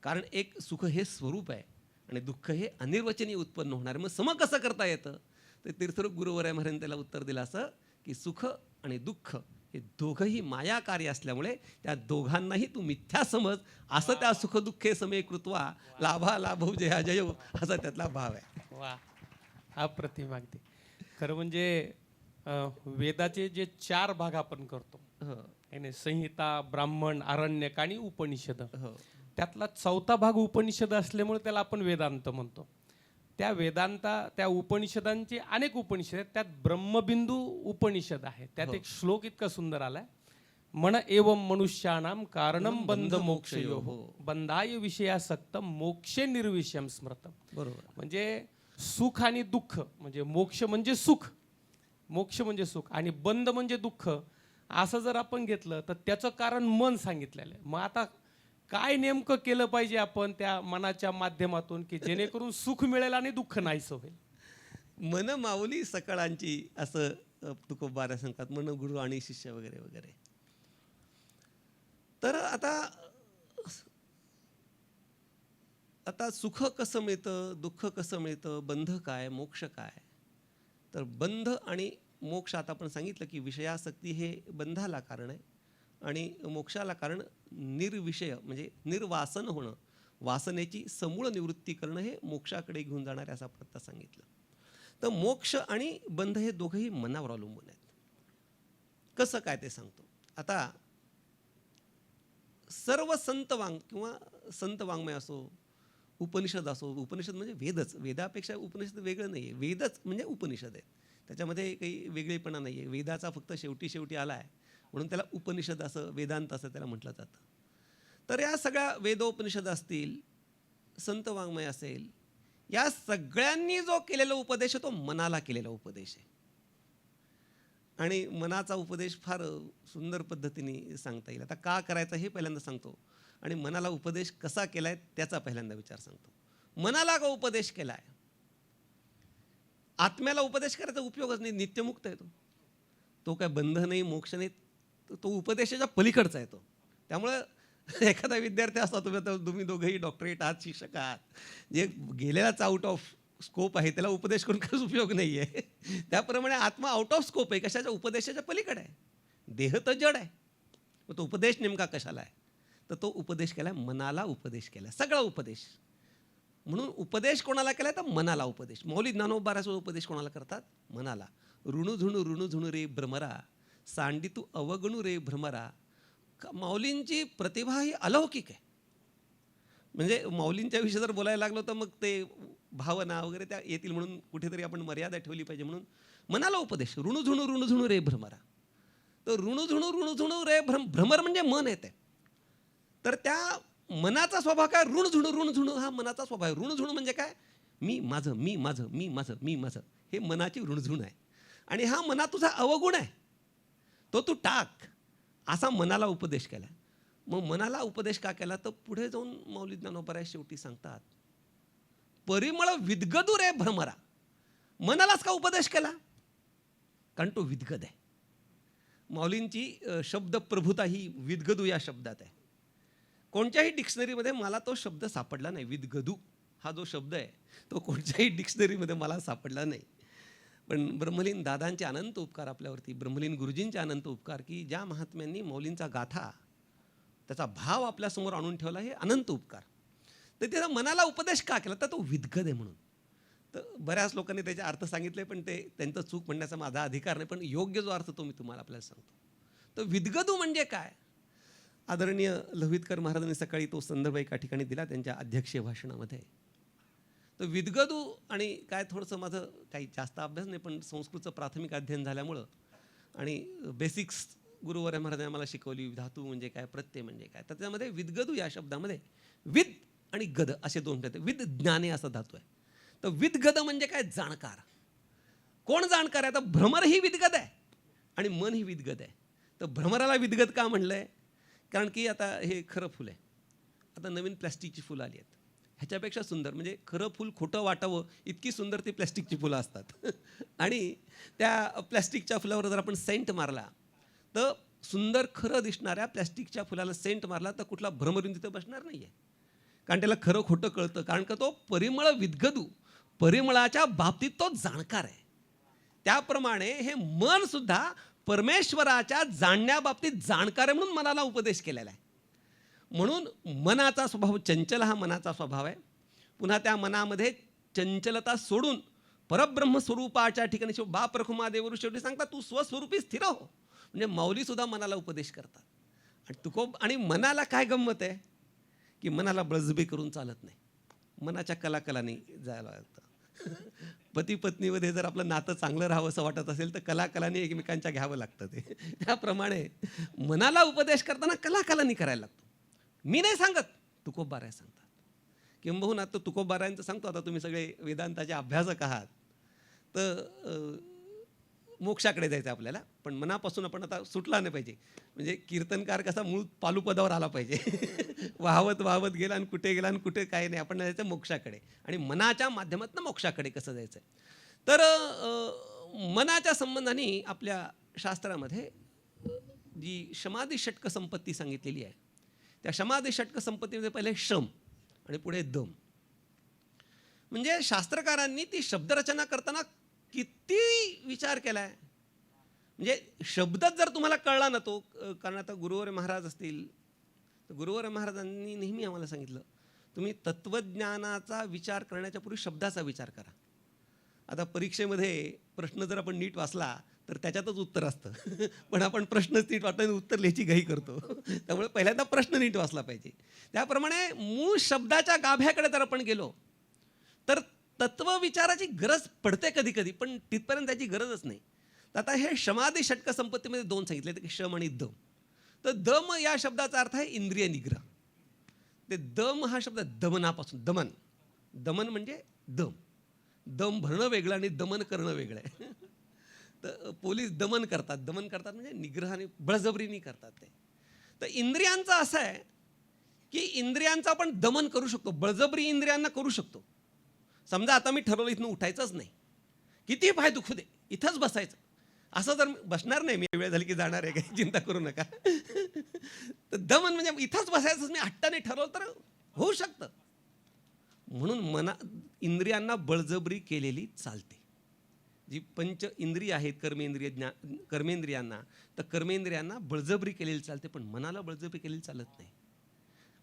कारण एक सुख हे स्वरूप आहे आणि दुःख हे अनिर्वचनीय उत्पन्न होणार. मग सम कसं करता येतं? तर तीर्थरूप गुरुवर्य महाराजांनी त्याला उत्तर दिलं असं की सुख आणि दुःख हे दोघंही माया कार्य असल्यामुळे त्या दोघांनाही तू मिथ्या समज, असं त्या सुखदुःखे समे कृत्वा लाभा लाभो जया जयो असा त्यातला भाव आहे. वा, अप्रतिम अगदी. खरं म्हणजे वेदाचे जे 4 भाग आपण करतो, हो याने संहिता, ब्राह्मण, आरण्यक आणि उपनिषद, हो त्यातला 4था भाग उपनिषद असल्यामुळे त्याला आपण वेदांत म्हणतो. त्या उपनिषदांचे अनेक उपनिषद आहेत. त्यात ब्रह्मबिंदू उपनिषद आहे. त्यात एक श्लोक इतका सुंदर आलाय, मन एवं मनुष्याणाम कारणम बंध मोक्षयोः बंधाय विषयासक्त मोक्षे निर्विषयम स्मृतम. बरोबर. म्हणजे सुख आणि दुःख, म्हणजे मोक्ष म्हणजे सुख, मोक्ष म्हणजे सुख आणि बंध म्हणजे दुःख, असं जर आपण घेतलं तर त्याचं कारण मन सांगितलेलं आहे. मग आता काय नेमकं केलं पाहिजे आपण त्या मनाच्या माध्यमातून की जेणेकरून सुख मिळेल आणि दुःख नाहीसं होईल? मन माऊली सकळांची असं तुकोबारा सांगतात, मन गुरु आणि शिष्य वगैरे वगैरे. तर आता सुख कसं मिळतं, दुःख कसं मिळतं, बंध काय, मोक्ष काय? तर बंध आणि मोक्ष आता आपण सांगितलं की विषयासक्ती हे बंधाला कारण आहे आणि मोक्षाला कारण निर्विषय म्हणजे निर्वासन होणं, वासनेची समूळ निवृत्ती करणं हे मोक्षाकडे घेऊन जाणार आहे असं आपण आता सांगितलं. तर मोक्ष आणि बंध हे दोघंही मनावर अवलंबून आहेत. कसं काय ते सांगतो. आता सर्व संत किंवा संत वाङ्मय असो, उपनिषद असो, उपनिषद म्हणजे वेदच, वेदापेक्षा उपनिषद वेगळं नाही आहे, वेदच म्हणजे उपनिषद आहेत, त्याच्यामध्ये काही वेगळेपणा नाही आहे. वेदाचा फक्त शेवटी आला आहे म्हणून त्याला उपनिषद असं, वेदांत असं त्याला म्हटलं जातं. तर या सगळ्या वेदोपनिषद असतील, संत वाङ्मय असेल, या सगळ्यांनी जो केलेला उपदेश आहे तो मनाला केलेला उपदेश आहे. आणि मनाचा उपदेश फार सुंदर पद्धतीने सांगता येईल. आता का करायचा हे पहिल्यांदा सांगतो आणि मनाला उपदेश कसा केलाय त्याचा पहिल्यांदा विचार सांगतो. मनाला का उपदेश केलाय? आत्म्याला उपदेश करायचा उपयोगच नाही, नित्यमुक्त आहे तो काय बंध नाही, मोक्ष नाही, तो उपदेशाच्या पलीकडचा आहे तो. त्यामुळं एखादा विद्यार्थी असता, तुम्ही दोघंही डॉक्टरेट आहात, शिक्षक आहात, जे गेलेलाच आउट ऑफ स्कोप आहे त्याला उपदेश करून काहीच उपयोग नाही आहे. त्याप्रमाणे आत्मा आउट ऑफ स्कोप आहे, कशाच्या? उपदेशाच्या पलीकडे आहे. देह तर जड आहे, मग तो उपदेश नेमका कशाला आहे? तर तो उपदेश केला मनाला, उपदेश केला सगळा उपदेश. म्हणून उपदेश कोणाला केलाय? तर मनाला उपदेश. मौली ज्ञानोबाराचा उपदेश कोणाला करतात? मनाला. ऋणू झुणू रे भ्रमरा, सांडी तू अवगणू रे भ्रमरा. माऊलींची प्रतिभा ही अलौकिक आहे. म्हणजे माऊलींच्या विषयी जर बोलायला लागलो तर मग ते भावना वगैरे त्या येतील, म्हणून कुठेतरी आपण मर्यादा ठेवली पाहिजे. म्हणून मनाला उपदेश. ऋणू झुणू रे भ्रमरा. तर ऋणू झुणू रे भ्रमर म्हणजे मन येते. तर त्या मनाचा स्वभाव काय? ऋण झुणू हा मनाचा स्वभाव आहे. ऋण झुणू म्हणजे काय? मी माझं, मी माझं, मी माझं, मी माझं, हे मनाची ऋणझुण आहे. आणि हा मना तुझा अवगुण आहे, तो तू टाक, असा मनाला उपदेश केला. मग मनाला उपदेश का केला, तर पुढे जाऊन माऊली ज्ञानोबा शेवटी सांगतात, परिमळ विद्गदू रे भ्रमरा. मनालाच का उपदेश केला, कारण तो विद्गद आहे. माऊलींची शब्द प्रभुता ही विद्गदू या शब्दात आहे. कोणत्याही डिक्शनरीमध्ये मला तो शब्द सापडला नाही. विद्गदू हा जो शब्द आहे तो कोणत्याही डिक्शनरीमध्ये मला सापडला नाही. पण ब्रह्मलीन दादांचे अनंत उपकार आपल्यावरती, ब्रह्मलीन गुरुजींचे अनंत उपकार, की ज्या महात्म्यांनी माऊलींचा गाथा त्याचा भाव आपल्यासमोर आणून ठेवला, हे अनंत उपकार. तर त्याचा मनाला उपदेश का केला, तर तो विद्गद आहे म्हणून. तर बऱ्याच लोकांनी त्याचे अर्थ सांगितले, पण ते त्यांचं चूक म्हणण्याचा माझा अधिकार नाही, पण योग्य जो अर्थ तो मी तुम्हाला आपल्याला सांगतो. तर विद्गदू म्हणजे काय, आदरणीय लव्हितकर महाराजांनी सकाळी तो संदर्भ एका ठिकाणी दिला त्यांच्या अध्यक्षीय भाषणामध्ये. तर विद्गदू आणि काय, थोडंसं माझं काही जास्त अभ्यास नाही, पण संस्कृतचं प्राथमिक अध्ययन झाल्यामुळं आणि बेसिक्स गुरुवर्य महाराजांनी मला शिकवली, धातू म्हणजे काय, प्रत्यय म्हणजे काय. तर त्यामध्ये विद्गदू या शब्दामध्ये विद आणि गद असे दोन शब्द. विद ज्ञाने असा धातू आहे. तर विद्गद म्हणजे काय, जाणकार. कोण जाणकार आहे, तर भ्रमर ही विद्गद आहे आणि मन ही विद्गद आहे. तर भ्रमराला विद्गद का म्हणलंय, कारण की आता हे खरं फुल आहे. आता नवीन प्लॅस्टिकची फुलं आली आहेत, ह्याच्यापेक्षा सुंदर, म्हणजे खरं फुल खोटं वाटावं इतकी सुंदर ती प्लॅस्टिकची फुलं असतात. आणि त्या प्लॅस्टिकच्या फुलावर जर आपण सेंट मारला, तर सुंदर खरं दिसणाऱ्या प्लॅस्टिकच्या फुलाला सेंट मारला तर कुठला भ्रमर येऊन तिथे बसणार नाही आहे, कारण त्याला खरं खोटं कळतं. कारण का तो परिमळ विद्गदू, परिमळाच्या बाबतीत तो जाणकार आहे. त्याप्रमाणे हे मन सुद्धा परमेश्वराच्या जाणण्याबाबतीत जाणकार आहे, म्हणून मनाला उपदेश केलेला आहे. म्हणून मनाचा स्वभाव चंचल हा मनाचा स्वभाव आहे. पुन्हा त्या मनामध्ये चंचलता सोडून परब्रह्म स्वरूपाच्या ठिकाणी बाप रखुमादेवरू शेवटी सांगतात, तू स्वस्वरूपी स्थिर हो. म्हणजे माऊली सुद्धा मनाला उपदेश करतात. आणि आणि मनाला काय गंमत आहे, की मनाला बळजबरी करून चालत नाही, मनाच्या कलाकलाने जायला लागतं. पती पत्नीमध्ये जर आपलं नातं चांगलं राहावं असं वाटत असेल तर कलाकलाने एकमेकांच्या घ्यावं लागतं. ते त्याप्रमाणे मनाला उपदेश करताना कलाकलांनी करायला लागतो. मी नाही सांगत, तुकोबाराय सांगतात. किंबहुना तो तुकोबारायांचं सांगतो. आता तुम्ही सगळे वेदांताचे अभ्यासक आहात, तर मोक्षाकडे जायचं आपल्याला, पण मनापासून आपण आता सुटला नाही पाहिजे. म्हणजे कीर्तनकार कसा मूळ पालुपदावर आला पाहिजे. वाहवत वाहवत गेला आणि कुठे गेला आणि कुठे काय नाही, आपण जायचं मोक्षाकडे. आणि मनाच्या माध्यमातून मोक्षाकडे कसं जायचं. तर मनाच्या संबंधाने आपल्या शास्त्रामध्ये जी शमाधी षटक संपत्ती सांगितलेली आहे, त्या शमाधी षटक संपत्तीमध्ये पहिले शम आणि पुढे दम. म्हणजे शास्त्रकारांनी ती शब्दरचना करताना किती विचार केला आहे. म्हणजे शब्दच जर तुम्हाला कळला ना तो, कारण आता गुरुवर्य महाराज असतील, तर गुरुवर्य महाराजांनी नेहमी आम्हाला सांगितलं, तुम्ही तत्त्वज्ञानाचा विचार करण्याच्या पूर्वी शब्दाचा विचार करा. आता परीक्षेमध्ये प्रश्न जर आपण नीट वाचला तर त्याच्यातच उत्तर असतं, पण आपण प्रश्नच नीट वाचतो आणि उत्तर लिहायची घाई करतो. त्यामुळे पहिल्यांदा प्रश्न नीट वाचला पाहिजे. त्याप्रमाणे मूळ शब्दाच्या गाभ्याकडे जर आपण गेलो तर तत्वविचाराची गरज पडते कधी कधी, पण तिथपर्यंत त्याची गरजच नाही. तर आता हे शमाधी षटक संपत्तीमध्ये दोन सांगितले, की शम आणि दम. तर दम या शब्दाचा अर्थ आहे इंद्रिय निग्रह. ते दम हा शब्द दमनापासून, दमन, दमन म्हणजे दम, दम भरणं वेगळं आणि दमन करणं वेगळं आहे. तर पोलीस दमन करतात, दमन करतात म्हणजे निग्रहाने बळजबरीने करतात ते. तर इंद्रियांचा असं आहे की इंद्रियांचं आपण दमन करू शकतो, बळजबरी इंद्रियांना करू शकतो. समजा आता मी ठरवलं इथनं उठायचंच नाही, कितीही पाय दुखू दे, इथंच बसायचं, असं जर बसणार नाही मी, वेळ झाली की जाणार आहे, काही चिंता करू नका. तर दमन म्हणजे इथंच बसायचंच मी हट्टाने ठरवलं तर होऊ शकतं. म्हणून इंद्रियांना बळजबरी केलेली चालते. जी पंच इंद्रिय आहेत, कर्मेंद्रियांना, तर कर्मेंद्रियांना बळजबरी केलेली चालते, पण मनाला बळजबरी केलेली चालत नाही.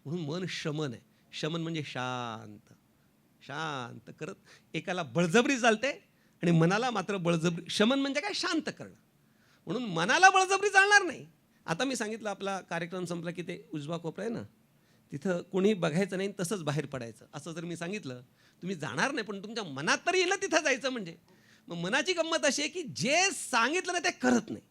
म्हणून मन शमन आहे. शमन म्हणजे शांत, शांत करत एकाला बळजबरी चालते आणि मनाला मात्र बळजबरी. शमन म्हणजे काय, शांत करणं. म्हणून मनाला बळजबरी चालणार नाही. आता मी सांगितलं आपला कार्यक्रम संपला की ते उजवा कोपरा आहे ना, तिथं कोणी बघायचं नाही, तसंच बाहेर पडायचं, असं जर मी सांगितलं, तुम्ही जाणार नाही, पण तुमच्या मनात तरी येईल तिथं जायचं. म्हणजे मग मनाची गंमत अशी आहे की जे सांगितलं ना ते करत नाही.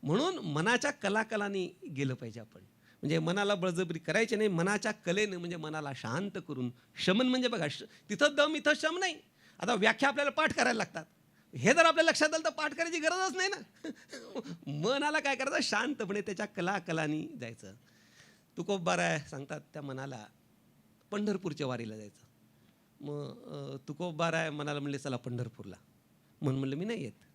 म्हणून मनाच्या कलाकलांनी गेलं पाहिजे आपण. म्हणजे मनाला बळजबरी करायची नाही, मनाच्या कलेनं म्हणजे मनाला शांत करून. शमन म्हणजे बघा, तिथं दम इथं शम नाही. आता व्याख्या आपल्याला पाठ करायला लागतात. हे जर आपल्या लक्षात आलं तर पाठ करायची गरजच नाही ना. मनाला काय करायचं, शांतपणे त्याच्या कलाकलांनी जायचं. तुकोबाराय सांगतात त्या मनाला पंढरपूरच्या वारीला जायचं. मग तुकोबाराय मनाला म्हणले चला पंढरपूरला. मन म्हणलं मी नाही येत.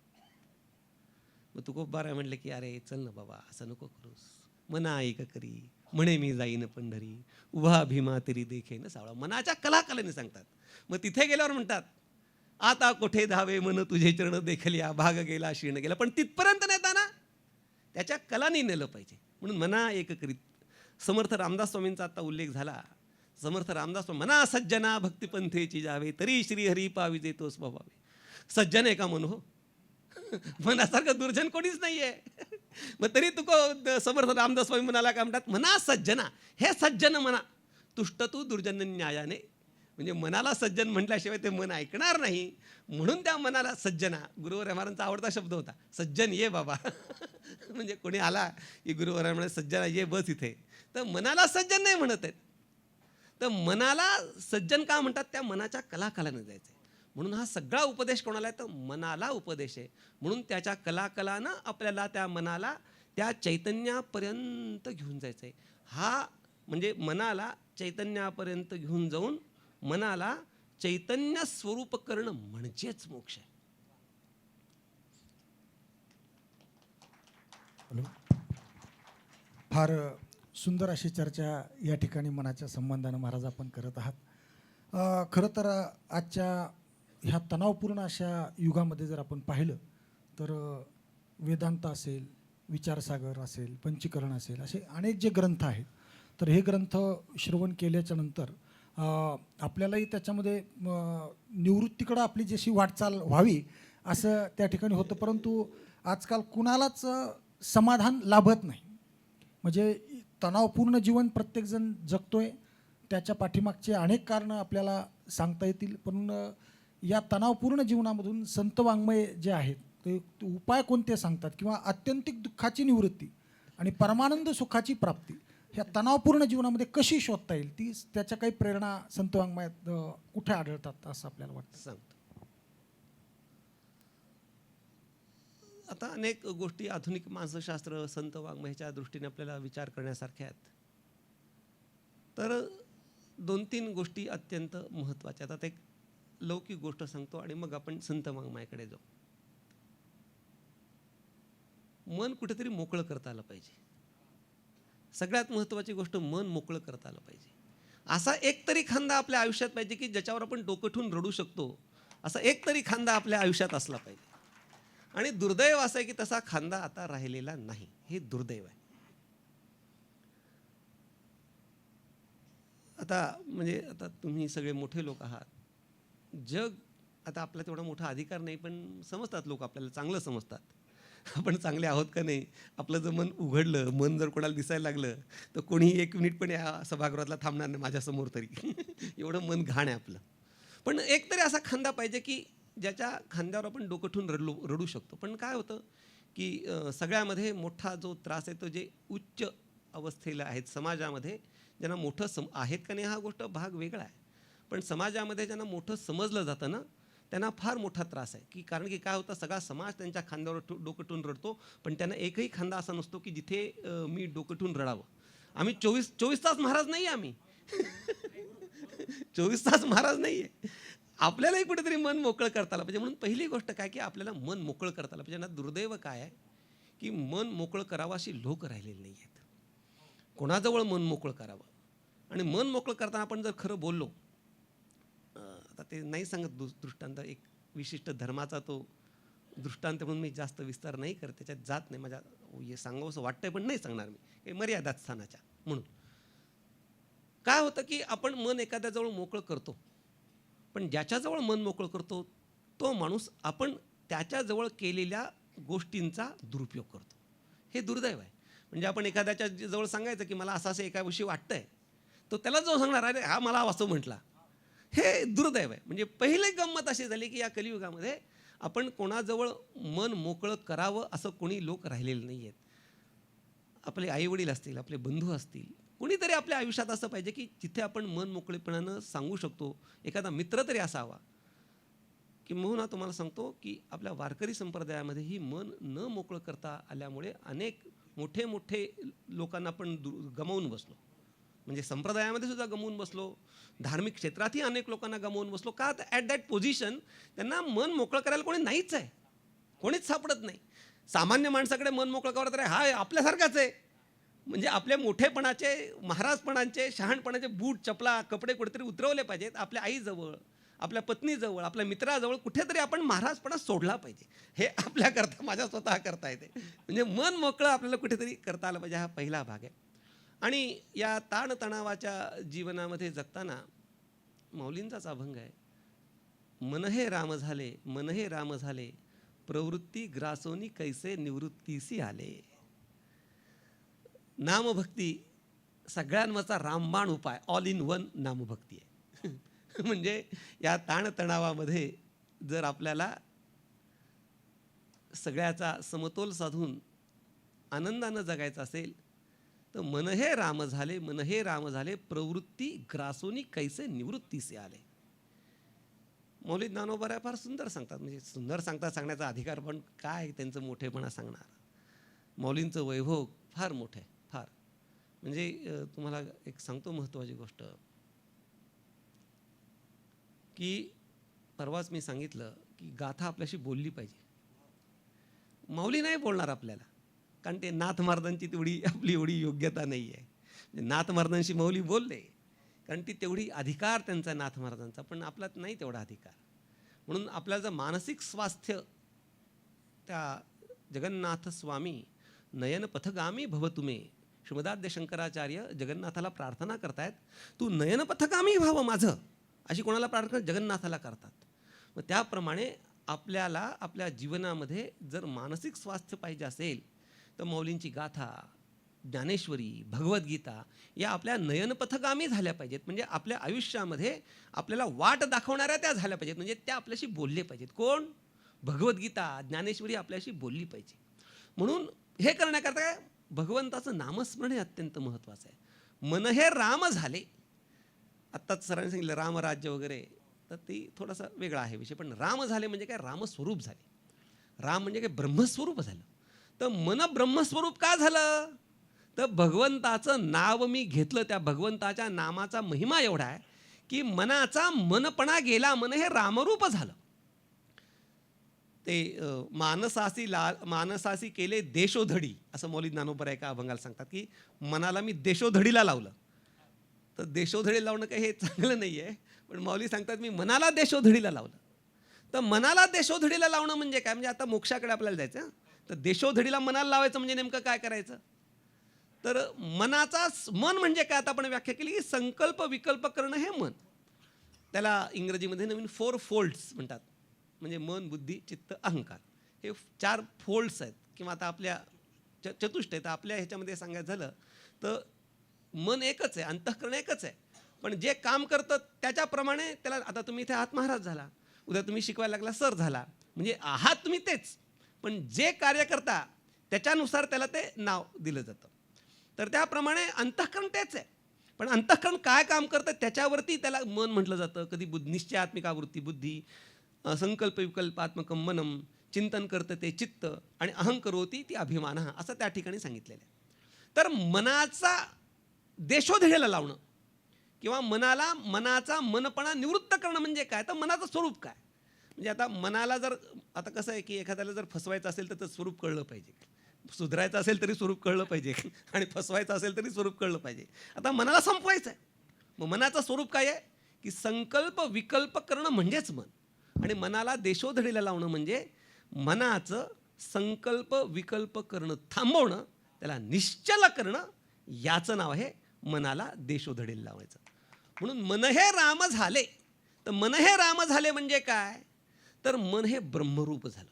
मग तुकोबाराय म्हणले की अरे चल ना बाबा, असं नको करूस. मना ऐक करी म्हणे मी जाईन पंढरी, उभा भीमा तरी देखे न सावळा. मनाच्या कलाकलाने सांगतात. मग तिथे गेल्यावर म्हणतात आता कोठे धावे मन तुझे चरण देखल्या, भाग गेला शीण गेला. पण तिथपर्यंत नेताना त्याच्या कलानी नेलं पाहिजे. म्हणून मना एक करीत. समर्थ रामदास स्वामींचा आता उल्लेख झाला. समर्थ रामदास स्वामी मना सज्जना भक्तिपंथेची जावे, तरी श्रीहरी पावी देतो स्वभावे. सज्जन आहे का मन हो? मनासारखं दुर्जन कोणीच नाहीये. मग तरी तुको समर्थ रामदास स्वामी म्हणाला काय म्हणतात, मना सज्जना, हे सज्जन म्हणा तुष्ट तू दुर्जन न्यायाने. म्हणजे मनाला सज्जन म्हटल्याशिवाय ते मन ऐकणार नाही. म्हणून त्या मनाला सज्जना, गुरुवर महाराजांचा आवडता शब्द होता, सज्जन ये बाबा. म्हणजे कोणी आला की गुरुवर म्हणे सज्जना ये बस इथे, तर मनाला सज्जन नाही म्हणत आहेत. तर मनाला सज्जन का म्हणतात, त्या मनाच्या कलाकलाने जायचं. म्हणून हा सगळा उपदेश कोणाला आहे तर मनाला उपदेश आहे. म्हणून त्याच्या कलाकलानं आपल्याला त्या मनाला त्या चैतन्यापर्यंत घेऊन जायचं आहे. हा म्हणजे मनाला चैतन्यापर्यंत घेऊन जाऊन मनाला चैतन्य स्वरूप करणं म्हणजेच मोक्ष आहे. फार सुंदर अशी चर्चा या ठिकाणी मनाच्या संबंधानं महाराज आपण करत आहात. खरं तर आजच्या ह्या तणावपूर्ण अशा युगामध्ये जर आपण पाहिलं तर वेदांत असेल, विचारसागर असेल, पंचीकरण असेल, असे अनेक जे ग्रंथ आहेत, तर हे ग्रंथ श्रवण केल्याच्या नंतर आपल्यालाही त्याच्यामध्ये निवृत्तीकडं आपली जशी वाटचाल व्हावी असं त्या ठिकाणी होतं. परंतु आजकाल कुणालाच समाधान लाभत नाही. म्हणजे तणावपूर्ण जीवन प्रत्येकजण जगतोय, त्याच्या पाठीमागचे अनेक कारणं आपल्याला सांगता येतील. पण या तणावपूर्ण जीवनामधून संत वाङ्मय जे आहेत ते उपाय कोणते सांगतात, किंवा आत्यंतिक दुःखाची निवृत्ती आणि परमानंद सुखाची प्राप्ती ह्या तणावपूर्ण जीवनामध्ये कशी शोधता येईल, ती त्याच्या काही प्रेरणा संत वाङ्मयात कुठे आढळतात असं आपल्याला वाटतं? सांगतो. आता अनेक गोष्टी आधुनिक मानसशास्त्र, संत वाङ्मयाच्या दृष्टीने आपल्याला विचार करण्यासारख्या आहेत. तर 2-3 गोष्टी अत्यंत महत्त्वाच्या. आता एक लौकिक गोष्ट सांगतो आणि मग आपण संत वाङ्मयाकडे जाऊ. मन कुठेतरी मोकळं करता आलं पाहिजे. सगळ्यात महत्त्वाची गोष्ट, मन मोकळं करता आलं पाहिजे. असा एक तरी खांदा आपल्या आयुष्यात पाहिजे की ज्याच्यावर आपण डोकं ठेवून रडू शकतो. असा एक तरी खांदा आपल्या आयुष्यात असला पाहिजे. आणि दुर्दैव असं आहे की तसा खांदा आता राहिलेला नाही. हे दुर्दैव आहे. आता तुम्ही सगळे मोठे लोक आहात. जग आता आपला तेवढा मोठा अधिकार नाही, पण समजतात लोक, आपल्याला चांगलं समजतात. आपण चांगले आहोत का नाही. आपलं जर मन उघडलं, मन जर कोणाला दिसायला लागलं तर कोणीही 1 मिनिट पण या सभागृहातला थांबणार नाही माझ्यासमोर तरी. एवढं मन घाण आहे आपलं. पण एक तरी असा खांदा पाहिजे की ज्याच्या खांद्यावर आपण डोकं ठेवून रडू शकतो. पण काय होतं की सगळ्यामध्ये मोठा जो त्रास आहे तो जे उच्च अवस्थेला आहेत समाजामध्ये, ज्यांना मोठं आहेत का नाही हा गोष्ट भाग वेगळा आहे. पण समाजामध्ये ज्यांना मोठं समजलं जातं ना, त्यांना फार मोठा त्रास आहे. की कारण की काय होतं, सगळा समाज त्यांच्या खांद्यावर डोकं ठेवून रडतो, पण त्यांना एकही खांदा असा नसतो की जिथे मी डोकं ठेवून रडावं. आम्ही 24 तास महाराज नाही आहे. आम्ही 24 तास महाराज नाही आहे. आपल्यालाही कुठेतरी मन मोकळं करता आलं पाहिजे. म्हणून पहिली गोष्ट काय की आपल्याला मन मोकळं करता आलं पाहिजे. ना दुर्दैव काय आहे की मन मोकळं करावं अशी लोक राहिलेली नाही आहेत. कोणाजवळ मन मोकळं करावं. आणि मन मोकळं करताना आपण जर खरं बोललो, आता ते नाही सांगत दृष्टांत, एक विशिष्ट धर्माचा तो दृष्टांत म्हणून मी जास्त विस्तार नाही करत, त्याच्यात जात नाही. माझ्या हे सांगावं असं वाटतंय पण नाही सांगणार मी, काही मर्यादात स्थानाच्या. म्हणून काय होतं की आपण मन एखाद्याजवळ मोकळं करतो, पण ज्याच्याजवळ मन मोकळं करतो तो माणूस आपण त्याच्याजवळ केलेल्या गोष्टींचा दुरुपयोग करतो. हे दुर्दैव आहे. म्हणजे आपण एखाद्याच्या जवळ सांगायचं की मला असं एकाविषयी वाटतंय, तो त्याला जो सांगणार अरे हा मला असं म्हटला, हे दुर्दैव आहे. म्हणजे पहिली गंमत अशी झाली की या कलियुगामध्ये आपण कोणाजवळ मन मोकळं करावं असं कोणी लोक राहिलेले नाही आहेत. आपले आईवडील असतील, आपले बंधू असतील, कुणीतरी आपल्या आयुष्यात असं पाहिजे की जिथे आपण मन मोकळेपणानं सांगू शकतो. एखादा मित्र तरी असावा. किंबहुना तुम्हाला सांगतो की आपल्या वारकरी संप्रदायामध्येही मन न मोकळं करता आल्यामुळे अनेक मोठे मोठे लोकांना आपण गमावून बसलो. म्हणजे संप्रदायामध्ये सुद्धा गमावून बसलो, धार्मिक क्षेत्रातही अनेक लोकांना गमावून बसलो. का तर ॲट दॅट पोझिशन त्यांना मन मोकळं करायला कोणी नाहीच आहे, कोणीच सापडत नाही. सामान्य माणसाकडे मन मोकळं करावं तर हा आपल्यासारखाच आहे. म्हणजे आपल्या मोठेपणाचे, महाराजपणाचे, शहाणपणाचे बूट, चपला, कपडे कुठेतरी उतरवले पाहिजेत. आपल्या आईजवळ, आपल्या पत्नीजवळ, आपल्या मित्राजवळ कुठेतरी आपण महाराजपणा सोडला पाहिजे. हे आपल्याकरता, माझ्या स्वतः करता येते. म्हणजे मन मोकळं आपल्याला कुठेतरी करता आलं पाहिजे. हा पहिला भाग आहे. आणि या ताणतणावाच्या जीवनामध्ये जगताना माऊलींचाच अभंग आहे. मन हे राम झाले, मन हे राम झाले, प्रवृत्ती ग्रासोनी कैसे निवृत्तीसी आले. नामभक्ती सगळ्यांवरचा रामबाण उपाय, ऑल इन वन नामभक्ती आहे. म्हणजे या ताणतणावामध्ये जर आपल्याला सगळ्याचा समतोल साधून आनंदानं जगायचं असेल तर मन हे राम झाले, मन हे राम झाले, प्रवृत्ती ग्रासोनी कैसे निवृत्तीसे आले. मौली ज्ञानोबा फार सुंदर सांगतात. म्हणजे सुंदर सांगतात, सांगण्याचा अधिकार पण काय त्यांचं मोठेपणा सांगणार. मौलींचं वैभव फार मोठं आहे, फार. म्हणजे तुम्हाला एक सांगतो महत्त्वाची गोष्ट की परवाच मी सांगितलं की गाथा आपल्याशी बोलली पाहिजे. माऊली नाही बोलणार आपल्याला, कारण ते नाथ महाराजांची तेवढी आपली एवढी योग्यता नाही आहे. म्हणजे नाथ महाराजांशी माऊली बोलले कारण ती तेवढी अधिकार त्यांचा नाथ महाराजांचा, पण आपल्यात नाही तेवढा अधिकार. म्हणून आपल्याला जर मानसिक स्वास्थ्य त्या जगन्नाथ स्वामी नयन पथगामी भव तुमे, श्रीमदाद्य शंकराचार्य जगन्नाथाला प्रार्थना करतायत, तू नयन पथगामी व्हावं माझं, अशी कोणाला प्रार्थना जगन्नाथाला करतात. मग त्याप्रमाणे आपल्याला आपल्या जीवनामध्ये जर मानसिक स्वास्थ्य पाहिजे असेल तर मौलींची गाथा, ज्ञानेश्वरी, भगवद्गीता या आपल्या नयनपथगामी झाल्या पाहिजेत. म्हणजे आपल्या आयुष्यामध्ये आपल्याला वाट दाखवणाऱ्या त्या झाल्या पाहिजेत. म्हणजे त्या आपल्याशी बोलले पाहिजेत. कोण? भगवद्गीता, ज्ञानेश्वरी आपल्याशी बोलली पाहिजे. म्हणून हे करण्याकरता काय, भगवंताचं नामस्मरण हे अत्यंत महत्त्वाचं आहे. मन हे राम झाले. आत्ताच सरांनी सांगितलं रामराज्य वगैरे, तर ती थोडासा वेगळा आहे विषय. पण राम झाले म्हणजे काय, रामस्वरूप झाले. राम म्हणजे काय, ब्रह्मस्वरूप झालं. तर मन ब्रह्मस्वरूप का झालं, तर भगवंताचं नाव मी घेतलं. त्या भगवंताच्या नामाचा महिमा एवढा आहे की मनाचा मनपणा गेला, मन हे रामरूप झालं. ते मानसासी केले देशोधडी, असं मौली ज्ञानोबा एका अभंगाला सांगतात की मनाला मी देशोधडीला लावलं. तर देशोधडी लावणं काही हे चांगलं नाही आहे, पण माऊली सांगतात मी मनाला देशोधडीला लावलं. तर मनाला देशोधडीला लावणं म्हणजे काय, म्हणजे आता मोक्षाकडे आपल्याला जायचं. तर देशोधडीला मनाला लावायचं म्हणजे नेमकं काय करायचं, तर मनाचा मन म्हणजे काय, आता आपण व्याख्या केली की संकल्प विकल्प करणं हे मन. त्याला इंग्रजीमध्ये नवीन 4 फोल्ड्स म्हणतात. म्हणजे मन, बुद्धी, चित्त, अहंकार, हे 4 फोल्ड्स आहेत. किंवा आता आपल्या चतुष्ट आहे. तर आपल्या ह्याच्यामध्ये सांगायचं झालं तर मन एकच आहे, अंतःकरण एकच आहे, पण जे काम करतं त्याच्याप्रमाणे त्याला, आता तुम्ही इथे आहात महाराज झाला, उद्या तुम्ही शिकवायला लागला सर झाला, म्हणजे आहात तुम्ही तेच, पण जे कार्य करता त्याच्यानुसार त्याला ते नाव दिलं जातं. तर त्याप्रमाणे अंतःकरण तेच आहे, पण अंतःकरण काय काम करतं त्याच्यावरती त्याला मन म्हटलं जातं. कधी निश्चयात्मिका वृत्ती बुद्धी, संकल्प विकल्पात्मकं मनम, चिंतन करतं ते चित्त, आणि अहंकरोती ती अभिमान, असं त्या ठिकाणी सांगितलेलं आहे. तर मनाचा देशोधडीला लावणं किंवा मनाचा मनपणा निवृत्त करणं म्हणजे काय, तर मनाचं स्वरूप काय. म्हणजे आता मनाला जर, आता कसं आहे की एखाद्याला जर फसवायचं असेल तर स्वरूप कळलं पाहिजे, सुधारायचं असेल तरी स्वरूप कळलं पाहिजे, आणि फसवायचं असेल तरी स्वरूप कळलं पाहिजे. आता मनाला संपवायचं आहे, मग मनाचं स्वरूप काय आहे की संकल्प विकल्प करणं म्हणजेच मन. आणि मनाला देशोधडीला लावणं म्हणजे मनाचं संकल्प विकल्प करणं थांबवणं, त्याला निश्चल करणं, याचं नाव आहे मनाला देशोधडीला लावायचं. म्हणून मन हे राम झाले. तर मन हे राम झाले म्हणजे काय, तर मन हे ब्रह्मरूप झालं.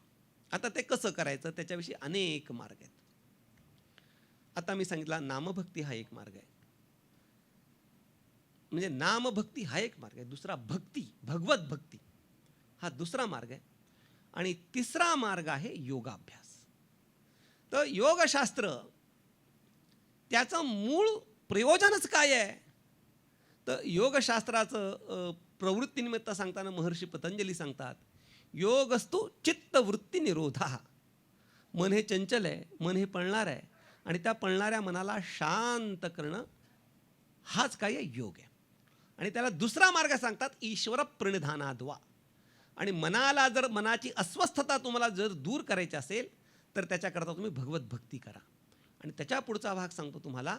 आता ते कसं करायचं त्याच्याविषयी अनेक मार्ग आहेत. आता मी सांगितला नामभक्ती हा एक मार्ग आहे. म्हणजे नामभक्ती हा एक मार्ग आहे. दुसरा भक्ती, भगवत भक्ती हा दुसरा मार्ग आहे. आणि तिसरा मार्ग आहे योगाभ्यास. तर योगशास्त्र त्याचं मूळ प्रयोजनच काय आहे? तर योगशास्त्राचं प्रवृत्तीनिमित्त सांगताना महर्षी पतंजली सांगतात, योगस्तु चित्तवृत्ती निरोधा. मन हे चंचल आहे, मन हे पळणार आहे, आणि त्या पळणाऱ्या मनाला शांत करणं हाच काय आहे? योग आहे. आणि त्याला दुसरा मार्ग सांगतात, ईश्वर प्रणिधानाद्वा. आणि मनाला जर मनाची अस्वस्थता तुम्हाला जर दूर करायची असेल तर त्याच्याकरता तुम्ही भगवत भक्ती करा. आणि त्याच्या पुढचा भाग सांगतो तुम्हाला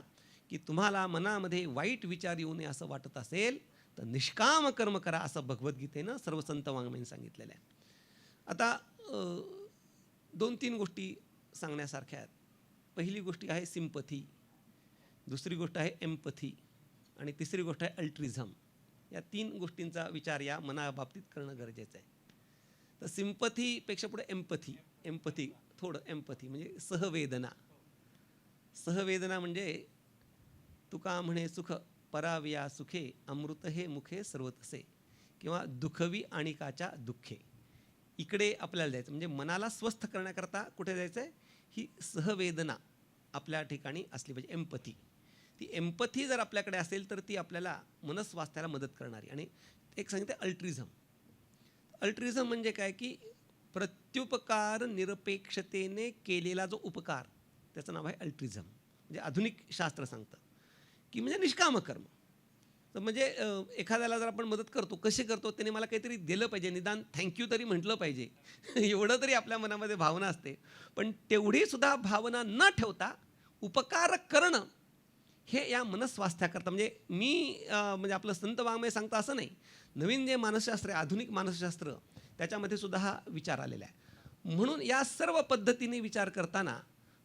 की तुम्हाला मनामध्ये वाईट विचार येऊ नये असं वाटत असेल तर निष्काम कर्म करा, असं भगवद्गीतेनं सर्व संत वाङ्मयाने सांगितलेलं आहे. आता 2-3 गोष्टी सांगण्यासारख्या आहेत. पहिली गोष्ट आहे सिम्पथी, दुसरी गोष्ट आहे एम्पथी, आणि तिसरी गोष्ट आहे अल्ट्रिझम. या 3 गोष्टींचा विचार या मनाबाबतीत करणं गरजेचं आहे. तर सिम्पथीपेक्षा पुढे एम्पथी थोडं एम्पथी म्हणजे सहवेदना. सहवेदना म्हणजे तुका म्हणे सुख पराविया सुखे, अमृत हे मुखे सर्वतसे, किंवा दुखवी आणिकाच्या दुःखे. इकडे आपल्याला जायचं, म्हणजे मनाला स्वस्थ करण्याकरता कुठे जायचं आहे? ही सहवेदना आपल्या ठिकाणी असली पाहिजे, एम्पथी. ती एम्पथी जर आपल्याकडे असेल तर ती आपल्याला मनस्वास्थ्याला मदत करणारी. आणि एक सांगितलं अल्ट्रिझम. अल्ट्रिझम म्हणजे काय की प्रत्युपकार निरपेक्षतेने केलेला जो उपकार, त्याचं नाव आहे अल्ट्रिझम. म्हणजे आधुनिक शास्त्र सांगतं की म्हणजे निष्काम कर्म. तर म्हणजे एखाद्याला जर आपण मदत करतो, कशी करतो? त्याने मला काहीतरी दिलं पाहिजे, निदान थँक्यू तरी म्हटलं पाहिजे एवढं तरी आपल्या मनामध्ये भावना असते. पण तेवढीसुद्धा भावना न ठेवता उपकार करणं हे या मनस्वास्थ्याकरता, म्हणजे म्हणजे आपलं संत वाङ्मय सांगतं असं नाही, नवीन जे मानसशास्त्र आहे, आधुनिक मानसशास्त्र, त्याच्यामध्ये सुद्धा हा विचार आलेला आहे. म्हणून या सर्व पद्धतीने विचार करताना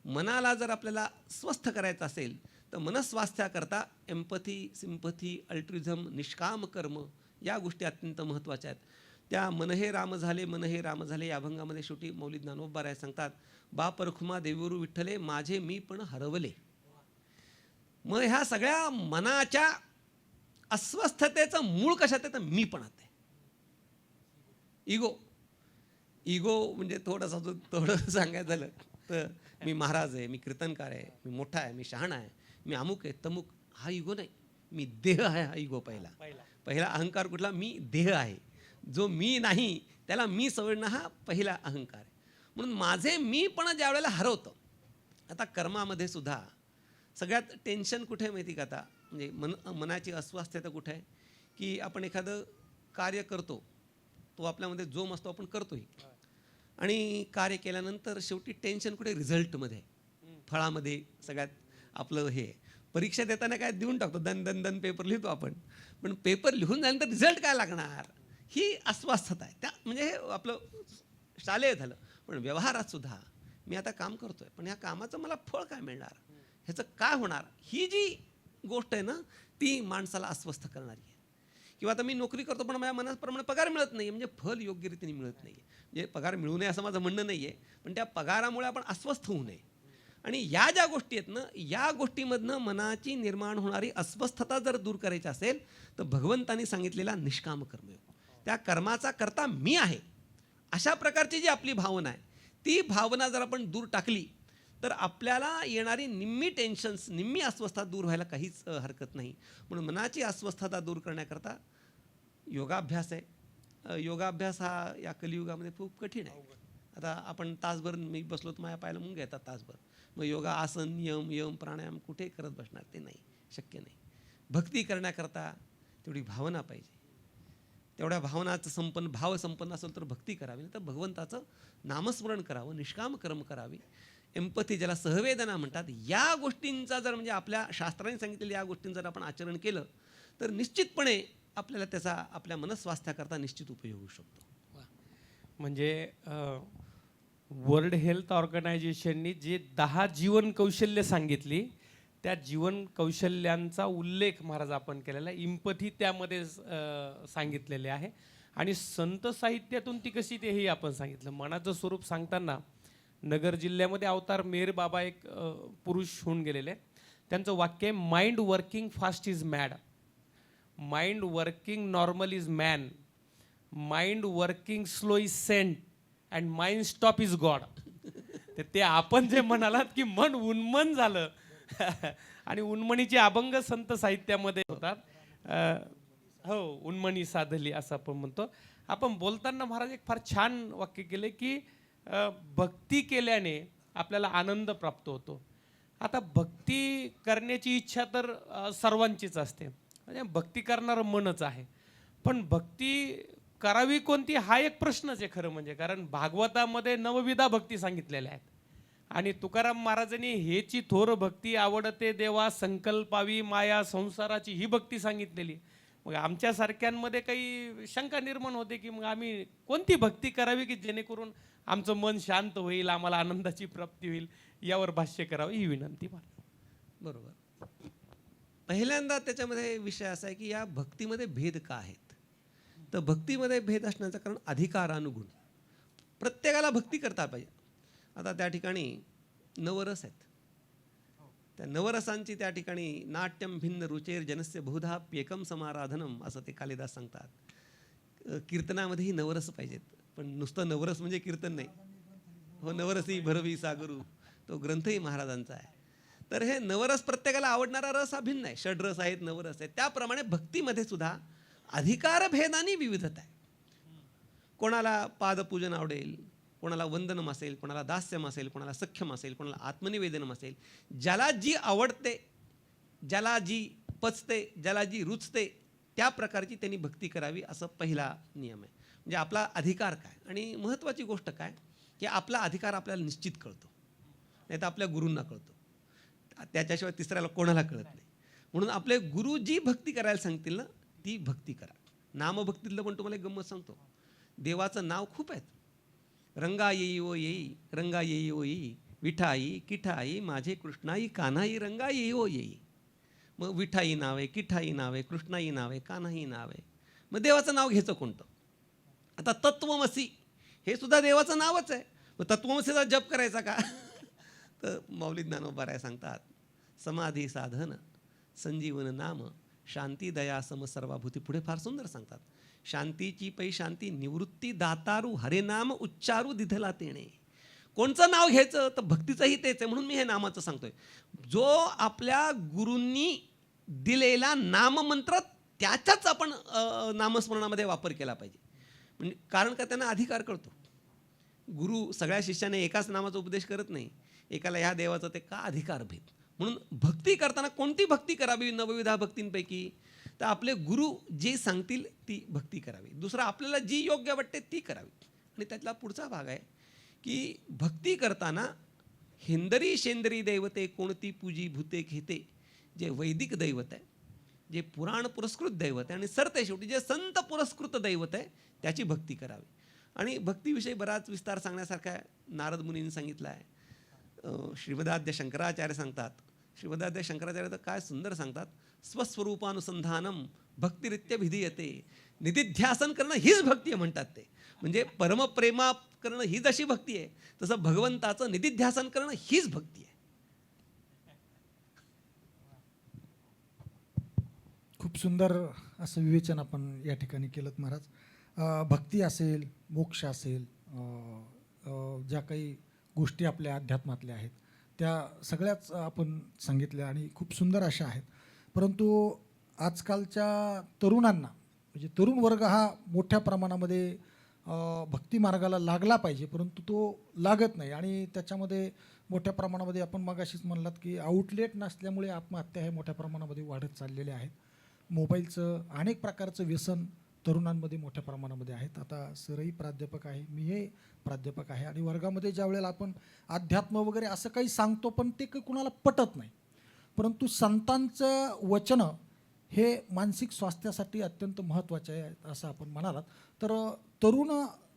मनाला जर आपल्याला स्वस्थ करायचं असेल तर मनस्वास्थ्याकरता एम्पथी, सिम्पथी, अल्ट्रिझम, निष्काम कर्म या गोष्टी अत्यंत महत्त्वाच्या आहेत. त्या मन हे राम झाले, मन हे राम झाले या अभंगामध्ये शेवटी मौली ज्ञानोबा राय सांगतात, बाप रखुमा देवीरू विठ्ठले, माझे मी पण हरवले. मग ह्या सगळ्या मनाच्या अस्वस्थतेचं मूळ कशात आहे? तर मी पण आहे, इगो म्हणजे थोडं सांगायचं झालं तर मी महाराज आहे, मी कीर्तनकार आहे, मी मोठा आहे, मी शहाणा आहे, मी अमुक आहे तमुक, हा इगो नाही. मी देह आहे, हा इगो पहिला अहंकार कुठला? मी देह आहे. जो मी नाही त्याला मी समजणं हा पहिला अहंकार आहे. म्हणून माझे मी पण ज्या वेळेला हरवतं. आता कर्मामध्ये सुद्धा सगळ्यात टेन्शन कुठे आहे माहिती का? आता म्हणजे मनाची अस्वस्थता कुठे आहे की आपण एखादं कार्य करतो, तो आपल्यामध्ये जोम असतो, आपण करतोही, आणि कार्य केल्यानंतर शेवटी टेन्शन कुठे? रिझल्टमध्ये, फळामध्ये. सगळ्यात आपलं हे परीक्षा देताना काय देऊन टाकतो, दन पेपर लिहितो आपण, पण पेपर लिहून झाल्यानंतर रिझल्ट काय लागणार? ही अस्वस्थता आहे. त्या म्हणजे हे आपलं शालेय झालं. पण व्यवहारात सुद्धा मी आता काम करतोय, पण ह्या कामाचं मला फळ काय मिळणार, ह्याचं काय होणार, ही जी गोष्ट आहे ना, ती माणसाला अस्वस्थ करणारी आहे. किंवा आता मी नोकरी करतो पण माझ्या मनाप्रमाणे पगार मिळत नाही, म्हणजे फल योग्य रीतीने मिळत नाही. म्हणजे पगार मिळू नये असं माझं म्हणणं नाही आहे, पण त्या पगारामुळे आपण अस्वस्थ होऊ नये. आणि या ज्या गोष्टी आहेत ना, या गोष्टीमधनं मनाची निर्माण होणारी अस्वस्थता जर दूर करायची असेल तर भगवंतांनी सांगितलेला निष्काम कर्मयोग, त्या कर्माचा करता मी आहे, अशा प्रकारची जी आपली भावना आहे, ती भावना जर आपण दूर टाकली तर आपल्याला येणारी निम्मी टेन्शन्स, निम्मी अस्वस्थता दूर व्हायला काहीच हरकत नाही. म्हणून मनाची अस्वस्थता दूर करण्याकरता योगाभ्यास आहे. योगाभ्यास हा या कलियुगामध्ये खूप कठीण आहे. आता आपण तासभर मी बसलो तर माझ्या पायाला मुंग येतात तासभर, मग योगा आसन यम प्राणायाम कुठे करत बसणार? ते नाही, शक्य नाही. भक्ती करण्याकरता तेवढी भावना पाहिजे. तेवढ्या भावनाचं भाव संपन्न असेल तर भक्ती करावी, नाही तर भगवंताचं नामस्मरण करावं, निष्काम कर्म करावी. एम्पथी, ज्याला सहवेदना म्हणतात, या गोष्टींचा जर म्हणजे आपल्या शास्त्राने सांगितलेल्या या गोष्टींचं जर आपण आचरण केलं तर निश्चितपणे आपल्याला त्याचा आपल्या मनस्वास्थ्याकरता निश्चित उपयोग होऊ शकतो. म्हणजे वर्ल्ड हेल्थ ऑर्गनायझेशननी जे 10 जीवन कौशल्य सांगितली, त्या जीवन कौशल्यांचा उल्लेख महाराज आपण केलेला आहे. इम्पथी त्यामध्ये सांगितलेले आहे. आणि संत साहित्यातून ती कशी तेही आपण सांगितलं. मनाचं स्वरूप सांगताना नगर जिल्ह्यामध्ये अवतार मेहर बाबा एक पुरुष होऊन गेलेले, त्यांचं वाक्य आहे, mind working fast is mad, mind working normal is man, mind working slow is saint, and mind stop is God. ते आपण जे म्हणालात की मन उन्मन झालं आणि उन्मणीचे अभंग संत साहित्यामध्ये होतात. हो, उन्मणी साधली असं आपण म्हणतो. आपण बोलताना महाराज एक फार छान वाक्य केले की भक्ती केल्याने आपल्याला आनंद प्राप्त होतो. आता भक्ती करण्याची इच्छा तर सर्वांचीच असते, म्हणजे भक्ती करणारं मनच आहे. पण भक्ती करावी कोणती हा एक प्रश्नच आहे खरं म्हणजे. कारण भागवतामध्ये नवविधा भक्ती सांगितलेल्या आहेत आणि तुकाराम महाराजांनी हेची थोर भक्ती आवडते देवा संकल्पावी माया संसाराची ही भक्ती सांगितलेली. मग आमच्यासारख्यांमध्ये काही शंका निर्माण होते की मग आम्ही कोणती भक्ती करावी की जेणेकरून आमचं मन शांत होईल, आम्हाला आनंदाची प्राप्ती होईल, यावर भाष्य करावं ही विनंती मला. बरोबर. पहिल्यांदा त्याच्यामध्ये विषय असा आहे की या भक्तीमध्ये भेद का आहेत. तर भक्तीमध्ये भेद असण्याचं कारण अधिकारानुगुण. प्रत्येकाला भक्ती करता पाहिजे. आता त्या ठिकाणी नवरस आहेत. त्या नवरसांची त्या ठिकाणी नाट्यम भिन्न रुचेर जनस्य बहुधा प्येकम समाराधनम असं ते कालिदास सांगतात. कीर्तनामध्येही नवरस पाहिजेत, पण नुसतं नवरस म्हणजे कीर्तन नाही. हो, नवरसी भरवी सागरू तो ग्रंथही महाराजांचा आहे. तर हे नवरस प्रत्येकाला आवडणारा रस हा भिन्न आहे. षड्रस आहेत, नवरस आहेत. त्याप्रमाणे भक्तीमध्ये सुद्धा अधिकारभेदानी विविधता आहे. कोणाला पादपूजन आवडेल, कोणाला वंदनम असेल, कोणाला दास्यम असेल, कोणाला सख्यम असेल, कोणाला आत्मनिवेदनम असेल. ज्याला जी आवडते, ज्याला जी पचते, ज्याला जी रुचते त्या प्रकारची त्यांनी भक्ती करावी असं पहिला नियम आहे. म्हणजे आपला अधिकार काय. आणि महत्त्वाची गोष्ट काय की आपला अधिकार आपल्याला निश्चित कळतो, नाही तर आपल्या गुरूंना कळतो. त्याच्याशिवाय तिसऱ्याला कोणाला कळत नाही. म्हणून आपले गुरु जी भक्ती करायला सांगतील ना ती भक्ती करा. नामभक्तीतलं पण तुम्हाला एक गंमत सांगतो. देवाचं नाव खूप आहेत. रंगा येई ओ येई, रंगा येई ओ येई, विठाई किठाई माझे कृष्णाई कान्हाई रंगा येई ओ येई. मग विठाई नाव आहे, किठाई नाव आहे, कृष्णाई नाव आहे, कान्हाई नाव आहे. मग देवाचं नाव घ्यायचं कोणतं. आता तत्वमसी हे सुद्धा देवाचं नावच आहे. मग तत्वमसीचा जप करायचा का. तर माऊली ज्ञानोबा सांगतात समाधी साधन संजीवन नाम शांती दया सम सर्वाभूती. पुढे फार सुंदर सांगतात. शांतीची पै शांती निवृत्ती दातारू हरे नाम उच्चारू दिधला तेणे. कोणचं नाव घ्यायचं तर भक्तीचंही तेच आहे. म्हणून मी हे नामाचं सांगतोय. जो आपल्या गुरूंनी दिलेला नाममंत्र त्याचाच आपण नामस्मरणामध्ये वापर केला पाहिजे. म्हणजे कारण का त्यांना अधिकार कळतो. गुरु सगळ्या शिष्याने एकाच नामाचा उपदेश करत नाही. एकाला ह्या देवाचं ते का अधिकार भेद. म्हणून भक्ती करताना कोणती भक्ती करावी नवविधा भक्तींपैकी तर आपले गुरु जे सांगतील ती भक्ती करावी. दुसरं आपल्याला जी योग्य वाटते ती करावी. आणि त्यातला पुढचा भाग आहे की भक्ती करताना हेंदरी शेंदरी दैवते कोणती पूजी भूते घेते. जे वैदिक दैवत आहे, जे पुराण पुरस्कृत दैवत आहे आणि सरते शेवटी जे संत पुरस्कृत दैवत आहे त्याची भक्ती करावी. आणि भक्तीविषयी बराच विस्तार सांगण्यासारखा नारद मुनींनी सांगितलं आहे. श्रीमदाद्य शंकराचार्य सांगतात. श्रीमदाद्य शंकराचार्य तर काय सुंदर सांगतात. स्वस्वरूपानुसंधानम भक्तिरित्य भिधीयते. निधिध्यासन करणं हीच भक्ती आहे म्हणतात ते. म्हणजे परमप्रेमा करणं ही जशी भक्ती आहे तसं भगवंताचं निधिध्यासन करणं हीच भक्ती आहे. खूप सुंदर असं विवेचन आपण या ठिकाणी केलं महाराज. भक्ती असेल, मोक्ष असेल, ज्या काही गोष्टी आपल्या अध्यात्मातल्या आहेत त्या सगळ्याच आपण सांगितल्या आणि खूप सुंदर अशा आहेत. परंतु आजकालच्या तरुणांना म्हणजे तरुण वर्ग हा मोठ्या प्रमाणामध्ये भक्ती मार्गाला लागला पाहिजे, परंतु तो लागत नाही. आणि त्याच्यामध्ये मोठ्या प्रमाणामध्ये आपण मगाशीच म्हणलात की आउटलेट नसल्यामुळे आत्महत्या हे मोठ्या प्रमाणामध्ये वाढत चाललेले आहेत. मोबाईलचं अनेक प्रकारचं व्यसन तरुणांमध्ये मोठ्या प्रमाणामध्ये आहेत. आता सरही प्राध्यापक आहे, मी हे प्राध्यापक आहे आणि वर्गामध्ये ज्या वेळेला आपण अध्यात्म वगैरे असं काही सांगतो पण ते काही कुणाला पटत नाही. परंतु संतांचं वचनं हे मानसिक स्वास्थ्यासाठी अत्यंत महत्त्वाचे आहे असं आपण म्हणालात. तर तरुण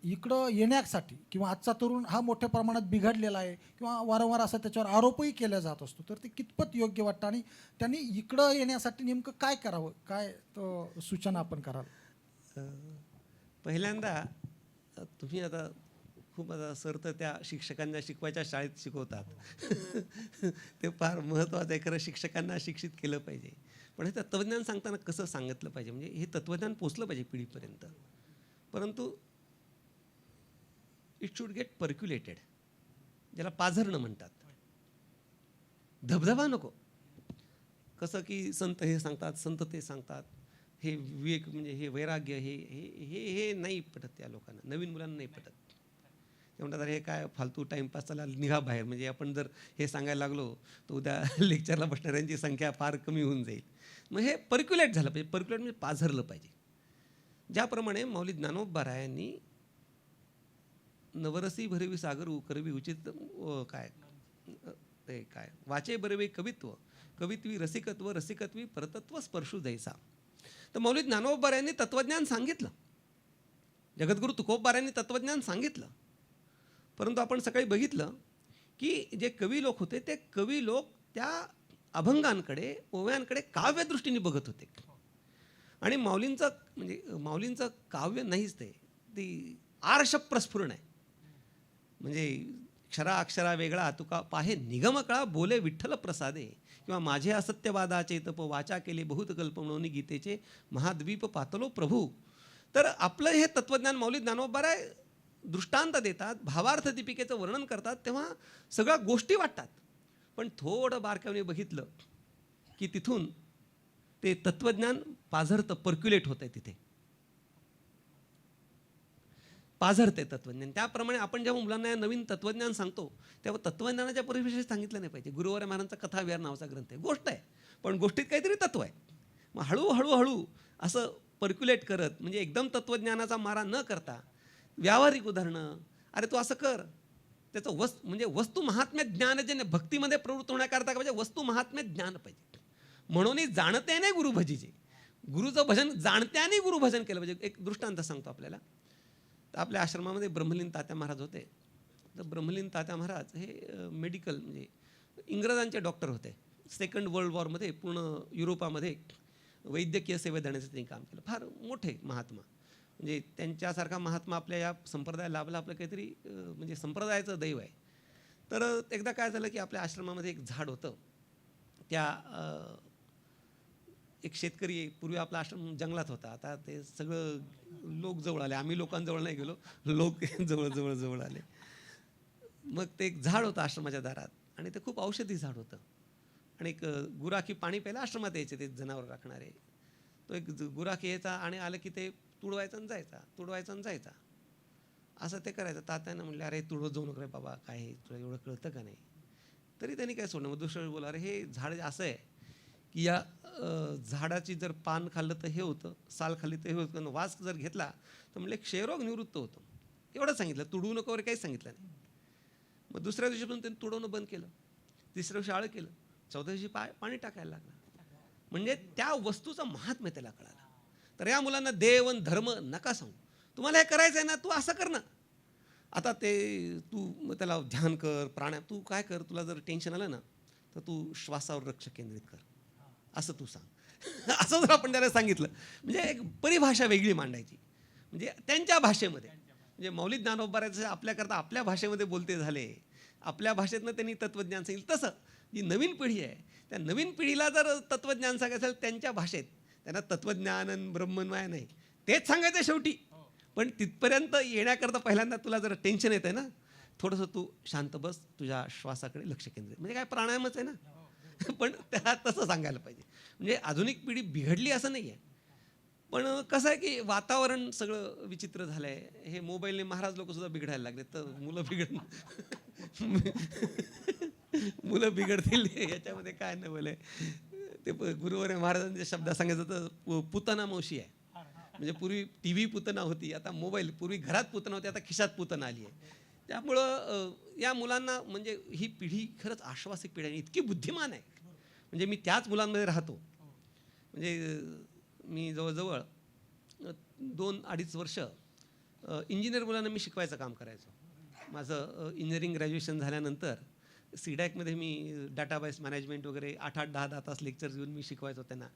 इकडं येण्यासाठी किंवा आजचा तरुण हा मोठ्या प्रमाणात बिघडलेला आहे किंवा वारंवार असा त्याच्यावर आरोपही केला जात असतो, तर ते कितपत योग्य वाटतं आणि त्यांनी इकडं येण्यासाठी नेमकं काय करावं, काय सूचना आपण कराल. पहिल्यांदा तुम्ही आता खूप आता सर तर त्या शिक्षकांना शिकवायच्या शाळेत शिकवतात. ते फार महत्त्वाचं आहे. खरं शिक्षकांना शिक्षित केलं पाहिजे. पण हे तत्त्वज्ञान सांगताना कसं सांगितलं पाहिजे म्हणजे हे तत्त्वज्ञान पोचलं पाहिजे पिढीपर्यंत. परंतु इट शुड गेट पर्क्युलेटेड, ज्याला पाझरणं म्हणतात. धबधबा नको. कसं की संत हे सांगतात, संत ते सांगतात, हे विवेक म्हणजे हे वैराग्य हे हे हे हे नाही पटत त्या लोकांना, नवीन मुलांना नाही पटत. ते म्हणतात अरे हे काय फालतू टाईमपास, चला निघा बाहेर. म्हणजे आपण जर हे सांगायला लागलो तर उद्या लेक्चरला बसणाऱ्यांची संख्या फार कमी होऊन जाईल. मग हे पर्क्युलेट झालं पाहिजे. पर्क्युलेट म्हणजे पाझरलं पाहिजे. ज्याप्रमाणे माऊली ज्ञानोबारायांनी नवरसी भरवी सागर करवी उचित काय ते काय वाचे बरवे कवित्व कवित्वी रसिकत्व रसिकत्वी परतत्व स्पर्शू जैसा. तर मौली ज्ञानोबारायांनी तत्त्वज्ञान सांगितलं, जगद्गुरू तुकोबारायांनी तत्त्वज्ञान सांगितलं. परंतु आपण सकाळी बघितलं की जे कवी लोक होते ते कवी लोक त्या अभंगांकडे ओव्यांकडे काव्यदृष्टीने बघत होते. आणि माऊलींचं काव्य नाहीच, ते ती आर्ष प्रस्फुरण आहे. म्हणजे क्षरा अक्षरा वेगळा तुका पाहे निगम कळा बोले विठ्ठल प्रसादे, किंवा माझे असत्यवादाचे तप वाचा केले बहुत कल्प म्हणून गीतेचे महाद्वीप पातलो प्रभू. तर आपलं हे तत्त्वज्ञान माऊली ज्ञानोबाराय दृष्टांत देतात, भावार्थ दीपिकेचं वर्णन करतात, तेव्हा सगळ्या गोष्टी वाटतात. पण थोडं बारकाईने बघितलं की तिथून ते तत्त्वज्ञान पाझरतं, पर्क्युलेट होतं आहे, तिथे पाझरते तत्त्वज्ञान. त्याप्रमाणे आपण जेव्हा मुलांना या नवीन तत्त्वज्ञान सांगतो तेव्हा तत्त्वज्ञानाच्या परिभाषेत सांगितलं नाही पाहिजे. गुरुवार महाराजांचा कथाविहार नावाचा ग्रंथ आहे, गोष्ट आहे, पण गोष्टीत काहीतरी तत्त्व आहे. मग हळूहळू असं पर्क्युलेट करत, म्हणजे एकदम तत्त्वज्ञानाचा मारा न करता व्यावहारिक उदाहरणं, अरे तू असं कर, त्याचं म्हणजे वस्तू महात्म्य ज्ञानजन्य भक्तीमध्ये प्रवृत्त होण्याकरता म्हणजे वस्तू महात्म्य ज्ञान पाहिजे. म्हणून जाणते नाही गुरु भजीचे, गुरुचं भजन जाणत्याने गुरु भजन केलं पाहिजे. एक दृष्टांत सांगतो आपल्याला. तर आपल्या आश्रमामध्ये ब्रह्मलीन तात्या महाराज होते. तर ब्रह्मलीन तात्या महाराज हे मेडिकल म्हणजे इंग्रजांचे डॉक्टर होते. सेकंड वर्ल्ड वॉरमध्ये पूर्ण युरोपामध्ये वैद्यकीय सेवा देण्याचं त्यांनी काम केलं. फार मोठे महात्मा, म्हणजे त्यांच्यासारखा महात्मा आपल्या या संप्रदायाला लाभला, आपलं काहीतरी म्हणजे संप्रदायाचं दैव आहे. तर एकदा काय झालं की आपल्या आश्रमामध्ये एक झाड होतं. त्या एक शेतकरी, पूर्वी आपला आश्रम जंगलात होता, आता ते सगळं लोक जवळ आले, आम्ही लोकांजवळ नाही गेलो, लोक जवळ आले. मग ते एक झाड होतं आश्रमाच्या दारात, आणि ते खूप औषधी झाड होतं. आणि एक गुराखी पाणी प्यायला आश्रमात यायचे ते जनावर राखणारे. तो एक गुराखी यायचा आणि आलं की ते तुडवायचा आणि जायचा, तुडवायचा आणि जायचा, असं ते करायचं. तात्यानं म्हणले अरे तुडवत जाऊ नको रे बाबा, काय तुला एवढं कळतं का नाही. तरी त्यांनी काय सोडलं. मग दुसऱ्या वेळी बोला, अरे हे झाड असं आहे की या झाडाची जर पान खाल्लं तर हे होतं, साल खाल्ली तर हे होतं, वास जर घेतला तर म्हणले क्षयरोग निवृत्त होतो. एवढं सांगितलं, तुडवू नको वगैरे काहीच सांगितलं नाही. मग दुसऱ्या दिवशीपासून त्यांनी तुडवणं बंद केलं, तिसऱ्या दिवशी आळं केलं, चौथ्या दिवशी पाणी टाकायला लागलं. म्हणजे त्या वस्तूचं महात्म्य त्याला कळालं. तर या मुलांना देव आणि धर्म नका सांगू, तुम्हाला हे करायचं आहे ना, तू असं कर ना. आता ते तू त्याला ध्यान कर, प्राणायाम, तू काय कर, तुला जर टेन्शन आलं ना तर तू श्वासावर लक्ष केंद्रित कर, असं तू सांग. असं जर आपण त्याला सांगितलं, म्हणजे एक परिभाषा वेगळी मांडायची, म्हणजे त्यांच्या भाषेमध्ये. म्हणजे मौलिक ज्ञानोबारायचं आपल्याकरता आपल्या भाषेमध्ये बोलते झाले, आपल्या भाषेतनं त्यांनी तत्त्वज्ञान सांगितलं. तसं जी नवीन पिढी आहे, त्या नवीन पिढीला जर तत्त्वज्ञान सांगायचं असेल त्यांच्या भाषेत, त्यांना तत्त्वज्ञान आणि ब्रह्मन्वय नाही तेच सांगायचं शेवटी. पण तिथपर्यंत येण्याकरता पहिल्यांदा तुला जर टेन्शन येतं आहे ना, थोडंसं तू शांत बस, तुझ्या श्वासाकडे लक्ष केंद्रित, म्हणजे काय प्राणायामच आहे ना. पण त्या तसं सांगायला पाहिजे. म्हणजे आधुनिक पिढी बिघडली असं नाही आहे, पण कसं आहे की वातावरण सगळं विचित्र झालं आहे. हे मोबाईलने महाराज लोकसुद्धा बिघडायला लागले, तर मुलं बिघडतील याच्यामध्ये काय नाही बोले. ते गुरुवार महाराजांच्या शब्दात सांगायचं तर पुतना मावशी आहे. म्हणजे पूर्वी TV पुतना होती, आता मोबाईल. पूर्वी घरात पुतना होती, आता खिशात पुतना आली आहे. त्यामुळं या मुलांना म्हणजे ही पिढी खरंच आश्वासिक पिढी आहे, इतकी बुद्धिमान आहे. म्हणजे मी त्याच मुलांमध्ये राहतो. म्हणजे मी जवळजवळ 2-2.5 वर्ष इंजिनियर मुलांना मी शिकवायचं काम करायचो. माझं इंजिनिअरिंग ग्रॅज्युएशन झाल्यानंतर सीडॅकमध्ये मी डाटाबेस मॅनेजमेंट वगैरे 8-8, 10-10 तास लेक्चर्स घेऊन मी शिकवायचो त्यांना.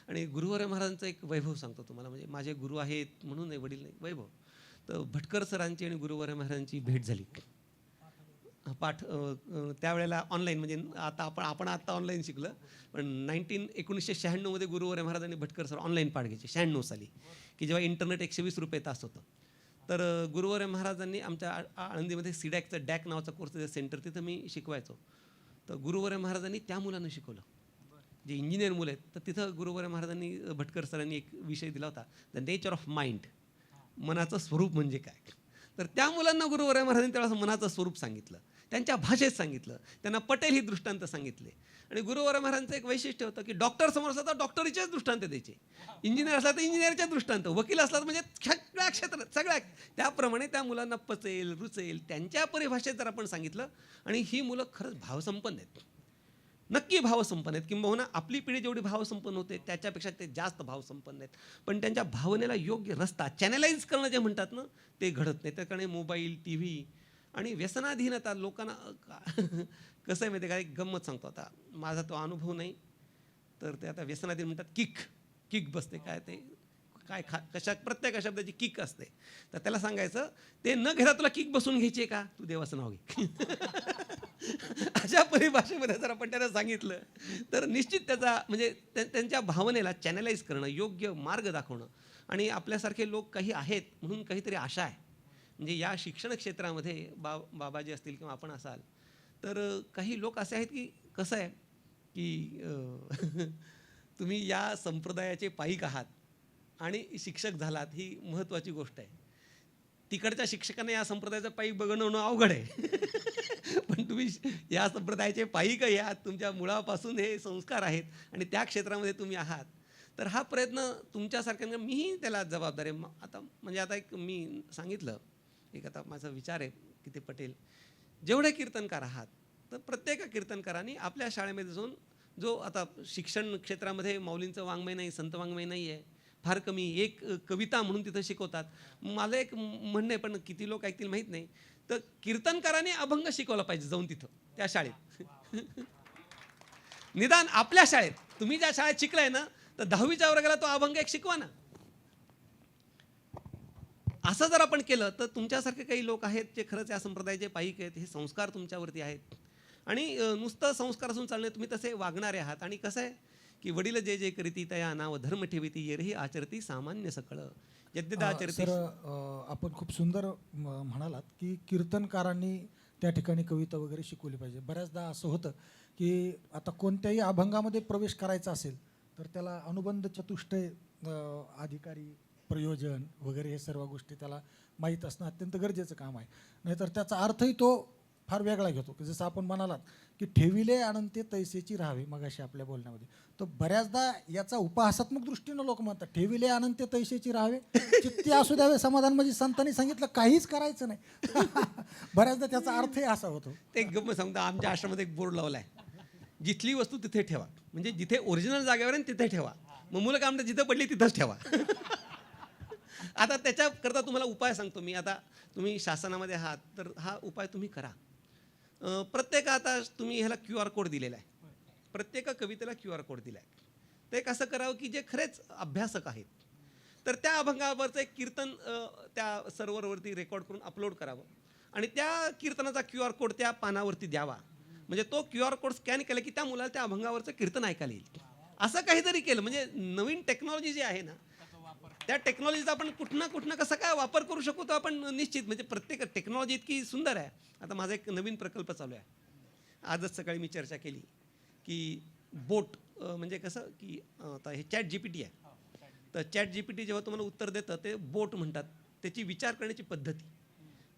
आणि गुरुवार महाराजांचा एक वैभव सांगतो तुम्हाला. म्हणजे माझे गुरु आहेत म्हणून नाही, वडील नाही, वैभव. तर भटकर सरांची आणि गुरुवार महाराजांची भेट झाली. पाठ त्यावेळेला ऑनलाईन, म्हणजे आपण आता ऑनलाईन शिकलं, पण 1996 मध्ये गुरुवार महाराजांनी भटकर सर ऑनलाईन पाठ घ्यायचे. 96 साली, की जेव्हा इंटरनेट 120 रुपये तास होतं. तर गुरुवार महाराजांनी आमच्या आळंदीमध्ये सीडॅकचं डॅक नावाचा कोर्स सेंटर, तिथं मी शिकवायचो. तर गुरुवार महाराजांनी त्या मुलांना शिकवलं. जे इंजिनियर मुलं आहेत, तर तिथं गुरुवर्य महाराजांनी भटकर सरांनी एक विषय दिला होता, द नेचर ऑफ माइंड, मनाचं स्वरूप म्हणजे काय. तर त्या मुलांना गुरुवर्य महाराजांनी त्यावेळेस मनाचं स्वरूप सांगितलं, त्यांच्या भाषेत सांगितलं, त्यांना पटेल ही दृष्टांत सांगितले. आणि गुरुवर्य महाराजांचं एक वैशिष्ट्य होतं की डॉक्टर समोर असला तर डॉक्टरीचेच दृष्टांत द्यायचे, इंजिनियर असला तर इंजिनियरच्या दृष्टांत, वकील असला तर म्हणजे सगळ्या क्षेत्रात सगळ्या त्याप्रमाणे त्या मुलांना पचेल रुचेल त्यांच्या परिभाषेत जर आपण सांगितलं. आणि ही मुलं खरंच भावसंपन्न आहेत, नक्की भावसंपन्न आहेत, किंबहुना आपली पिढी जेवढी भावसंपन्न होते त्याच्यापेक्षा ते जास्त भावसंपन्न आहेत. पण त्यांच्या भावनेला योग्य रस्ता चॅनलाइज करणं जे म्हणतात ना, ते घडत नाही. त्याकडे मोबाईल, टी व्ही आणि व्यसनाधीनता लोकांना कसं आहे माहिती आहे का. एक गंमत सांगतो, आता माझा तो अनुभव नाही, तर ते आता व्यसनाधीन म्हणतात किक बसते, काय ते काय प्रत्येक शब्दाची किक असते. तर त्याला सांगायचं, ते न घेता तुला किक बसून घ्यायची आहे का, तू देवाचं नाव घे. अशा परिभाषेमध्ये जर आपण त्यांना सांगितलं तर निश्चित त्याचा म्हणजे त्यांच्या भावनेला चॅनलाइज करणं, योग्य मार्ग दाखवणं. आणि आपल्यासारखे लोक काही आहेत म्हणून काहीतरी आशा आहे. म्हणजे या शिक्षण क्षेत्रामध्ये बाबाजी असतील किंवा आपण असाल, तर काही लोक असे आहेत की कसं आहे की तुम्ही या संप्रदायाचे पाईक आहात आणि शिक्षक झालात, ही महत्त्वाची गोष्ट आहे. तिकडच्या शिक्षकांना या संप्रदायाचं पाईक बनवणं अवघड आहे. पण तुम्ही या संप्रदायाचे पाईक आहात, तुमच्या मुळापासून हे संस्कार आहेत आणि त्या क्षेत्रामध्ये तुम्ही आहात. तर हा प्रयत्न तुमच्यासारख्या, मीही त्याला जबाबदार आहे. आता म्हणजे आता एक मी सांगितलं, एक आता माझा विचार आहे की ते पटेल, जेवढे कीर्तनकार आहात तर प्रत्येक कीर्तनकारांनी आपल्या शाळेमध्ये जाऊन, जो आता शिक्षण क्षेत्रामध्ये माऊलींचं वाङ्मय नाही, संत वाङ्मय नाही आहे, फार कमी, एक कविता म्हणून तिथं शिकवतात. मला एक म्हणणं आहे, पण किती लोक ऐकतील माहीत नाही, तर कीर्तनकारांनी अभंग शिकवला पाहिजे जाऊन तिथं त्या शाळेत. निदान आपल्या शाळेत, तुम्ही ज्या शाळेत शिकलाय ना, तर 10वीच्या वर्गाला तो अभंग एक शिकवा ना. असं जर आपण केलं तर तुमच्यासारखे काही लोक आहेत जे खरंच या संप्रदायाचे पाईक आहेत, हे संस्कार तुमच्यावरती आहेत. आणि नुसतं संस्कार असून चालणे, तुम्ही तसे वागणारे आहात. आणि कसं आहे की वडील जे जे करीती तया नाव धर्म ठेविती, येरही आचरती सामान्य सकळ यद्यदा आचरती. सर, आपण खूप सुंदर म्हणालात की कीर्तनकारांनी त्या ठिकाणी कविता वगैरे शिकवली पाहिजे. बऱ्याचदा असं होतं की आता कोणत्याही अभंगामध्ये प्रवेश करायचा असेल तर त्याला अनुबंध चतुष्टय, अधिकारी, प्रयोजन वगैरे हे सर्व गोष्टी त्याला माहीत असणं अत्यंत गरजेचं काम आहे. नाहीतर त्याचा अर्थही तो फार वेगळा घेतो. की जसं आपण म्हणालात की ठेविले अनंते तैसेची राहावे मगाशी आपल्या बोलण्यामध्ये, तर बऱ्याचदा याचा उपहासात्मक दृष्टीनं लोक म्हणतात ठेविले अनंते तैसेची राहावे, चित्ती असू द्यावे समाधान, म्हणजे संतांनी सांगितलं काहीच करायचं नाही. बऱ्याचदा त्याचा अर्थही असा होतो. ते गप्प सांगता, आमच्या आश्रमात एक बोर्ड लावला आहे, जिथली वस्तू तिथे ठेवा. म्हणजे जिथे ओरिजिनल जागेवर आहे तिथे ठेवा. मग मुलं काय म्हणतात, जिथं पडली तिथंच ठेवा. आता त्याच्याकरता तुम्हाला उपाय सांगतो मी. आता तुम्ही शासनामध्ये आहात तर हा उपाय तुम्ही करा. प्रत्येक, आता तुम्ही ह्याला QR कोड दिलेला आहे, प्रत्येक कवितेला QR कोड दिला आहे. ते कसं करावं की जे खरेच अभ्यासक आहेत, तर त्या अभंगावरचं एक कीर्तन त्या सर्व्हरवरती रेकॉर्ड करून अपलोड करावं आणि त्या कीर्तनाचा QR कोड त्या पानावरती द्यावा. म्हणजे तो QR कोड स्कॅन केला की त्या मुलाला त्या अभंगावरचं कीर्तन ऐकायला येईल. असं काहीतरी केलं म्हणजे नवीन टेक्नॉलॉजी जी आहे ना, त्या टेक्नॉलॉजीचा आपण कुठनं कसं काय वापर करू शकू, तो आपण निश्चित, म्हणजे प्रत्येक टेक्नॉलॉजी इतकी सुंदर आहे. आता माझा एक नवीन प्रकल्प चालू आहे. आजच सकाळी मी चर्चा केली की बोट, म्हणजे कसं की आता हे ChatGPT आहे, तर ChatGPT जेव्हा तुम्हाला उत्तर देतं ते बोट म्हणतात, त्याची विचार करण्याची पद्धती.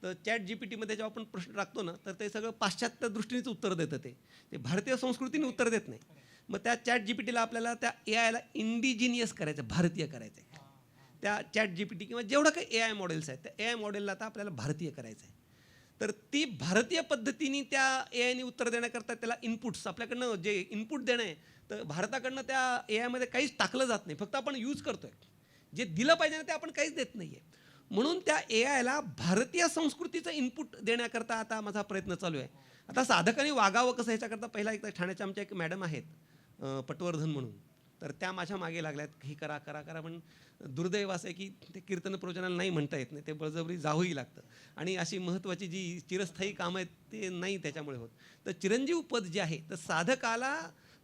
तर ChatGPTमध्ये जेव्हा आपण प्रश्न टाकतो ना, तर ते सगळं पाश्चात्य दृष्टीनेच उत्तर देतं. ते भारतीय संस्कृतीने उत्तर देत नाही. मग त्या ChatGPTला आपल्याला त्या AIला इंडिजिनियस करायचं, भारतीय करायचं आहे. त्या ChatGPT किंवा जेवढं काही AI मॉडेल्स आहेत, त्या AI मॉडेलला आता आपल्याला भारतीय करायचं आहे. तर ती भारतीय पद्धतीने त्या AIने उत्तर देण्याकरता त्याला इनपुट्स, आपल्याकडनं जे इनपुट देणं आहे, तर भारताकडनं त्या AIमध्ये काहीच टाकलं जात नाही, फक्त आपण यूज करतोय. जे दिलं पाहिजे ना ते आपण काहीच देत नाही आहे. म्हणून त्या AIला भारतीय संस्कृतीचं इनपुट देण्याकरता आता माझा प्रयत्न चालू आहे. आता साधकाने वागावं कसं ह्याच्याकरता पहिला एक ठाण्याच्या आमच्या एक मॅडम आहेत, पटवर्धन म्हणून, तर त्या माझ्या मागे लागल्यात, ही करा करा करा. पण दुर्दैव असं आहे की ते कीर्तन प्रवचनाला नाही म्हणता येत नाही, ते बळजबरी जावंही लागतं. आणि अशी महत्त्वाची जी चिरस्थायी कामं आहेत ते नाही त्याच्यामुळे होत. तर चिरंजीव पद जे आहे, तर साधकाला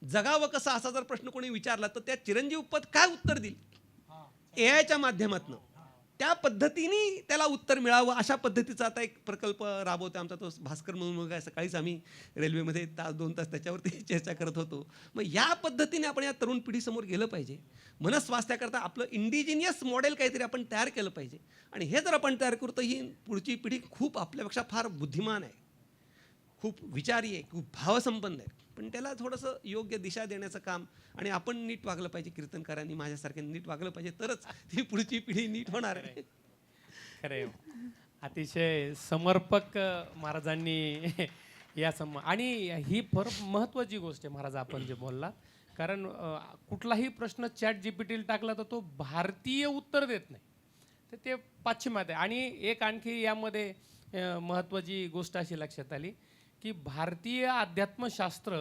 जगावं कसं असा जर प्रश्न कोणी विचारला तर त्या चिरंजीव पद काय उत्तर देईल AIच्या माध्यमातून. त्या पद्धतीने त्याला उत्तर मिळावं अशा पद्धतीचा आता एक प्रकल्प राबवतो आमचा, तो भास्कर म्हणून मुलगा आहे. सकाळीच आम्ही रेल्वेमध्ये तास 2 तास त्याच्यावरती चर्चा करत होतो. मग या पद्धतीने आपण या तरुण पिढीसमोर गेलं पाहिजे. मनस्वास्थ्याकरता आपलं इंडिजिनियस मॉडेल काहीतरी आपण तयार केलं पाहिजे. आणि हे जर आपण तयार करू तर ही पुढची पिढी खूप आपल्यापेक्षा फार बुद्धिमान आहे, खूप विचारी आहे, खूप भावसंपन्न आहे. पण त्याला थोडंसं योग्य दिशा देण्याचं काम, आणि आपण नीट वागलं पाहिजे, कीर्तनकारांनी माझ्यासारख्यांनी नीट वागलं पाहिजे, तरच ती पुढची पिढी नीट होणार आहे. खरे अतिशय समर्पक महाराजांनी आणि ही फार महत्त्वाची गोष्ट आहे महाराज आपण जे बोलला. कारण कुठलाही प्रश्न चॅट जीपीटीला टाकला तर तो भारतीय उत्तर देत नाही, तर ते पाश्चिमात्य आहे. आणि एक आणखी यामध्ये महत्त्वाची गोष्ट अशी लक्षात आली की भारतीय अध्यात्मशास्त्र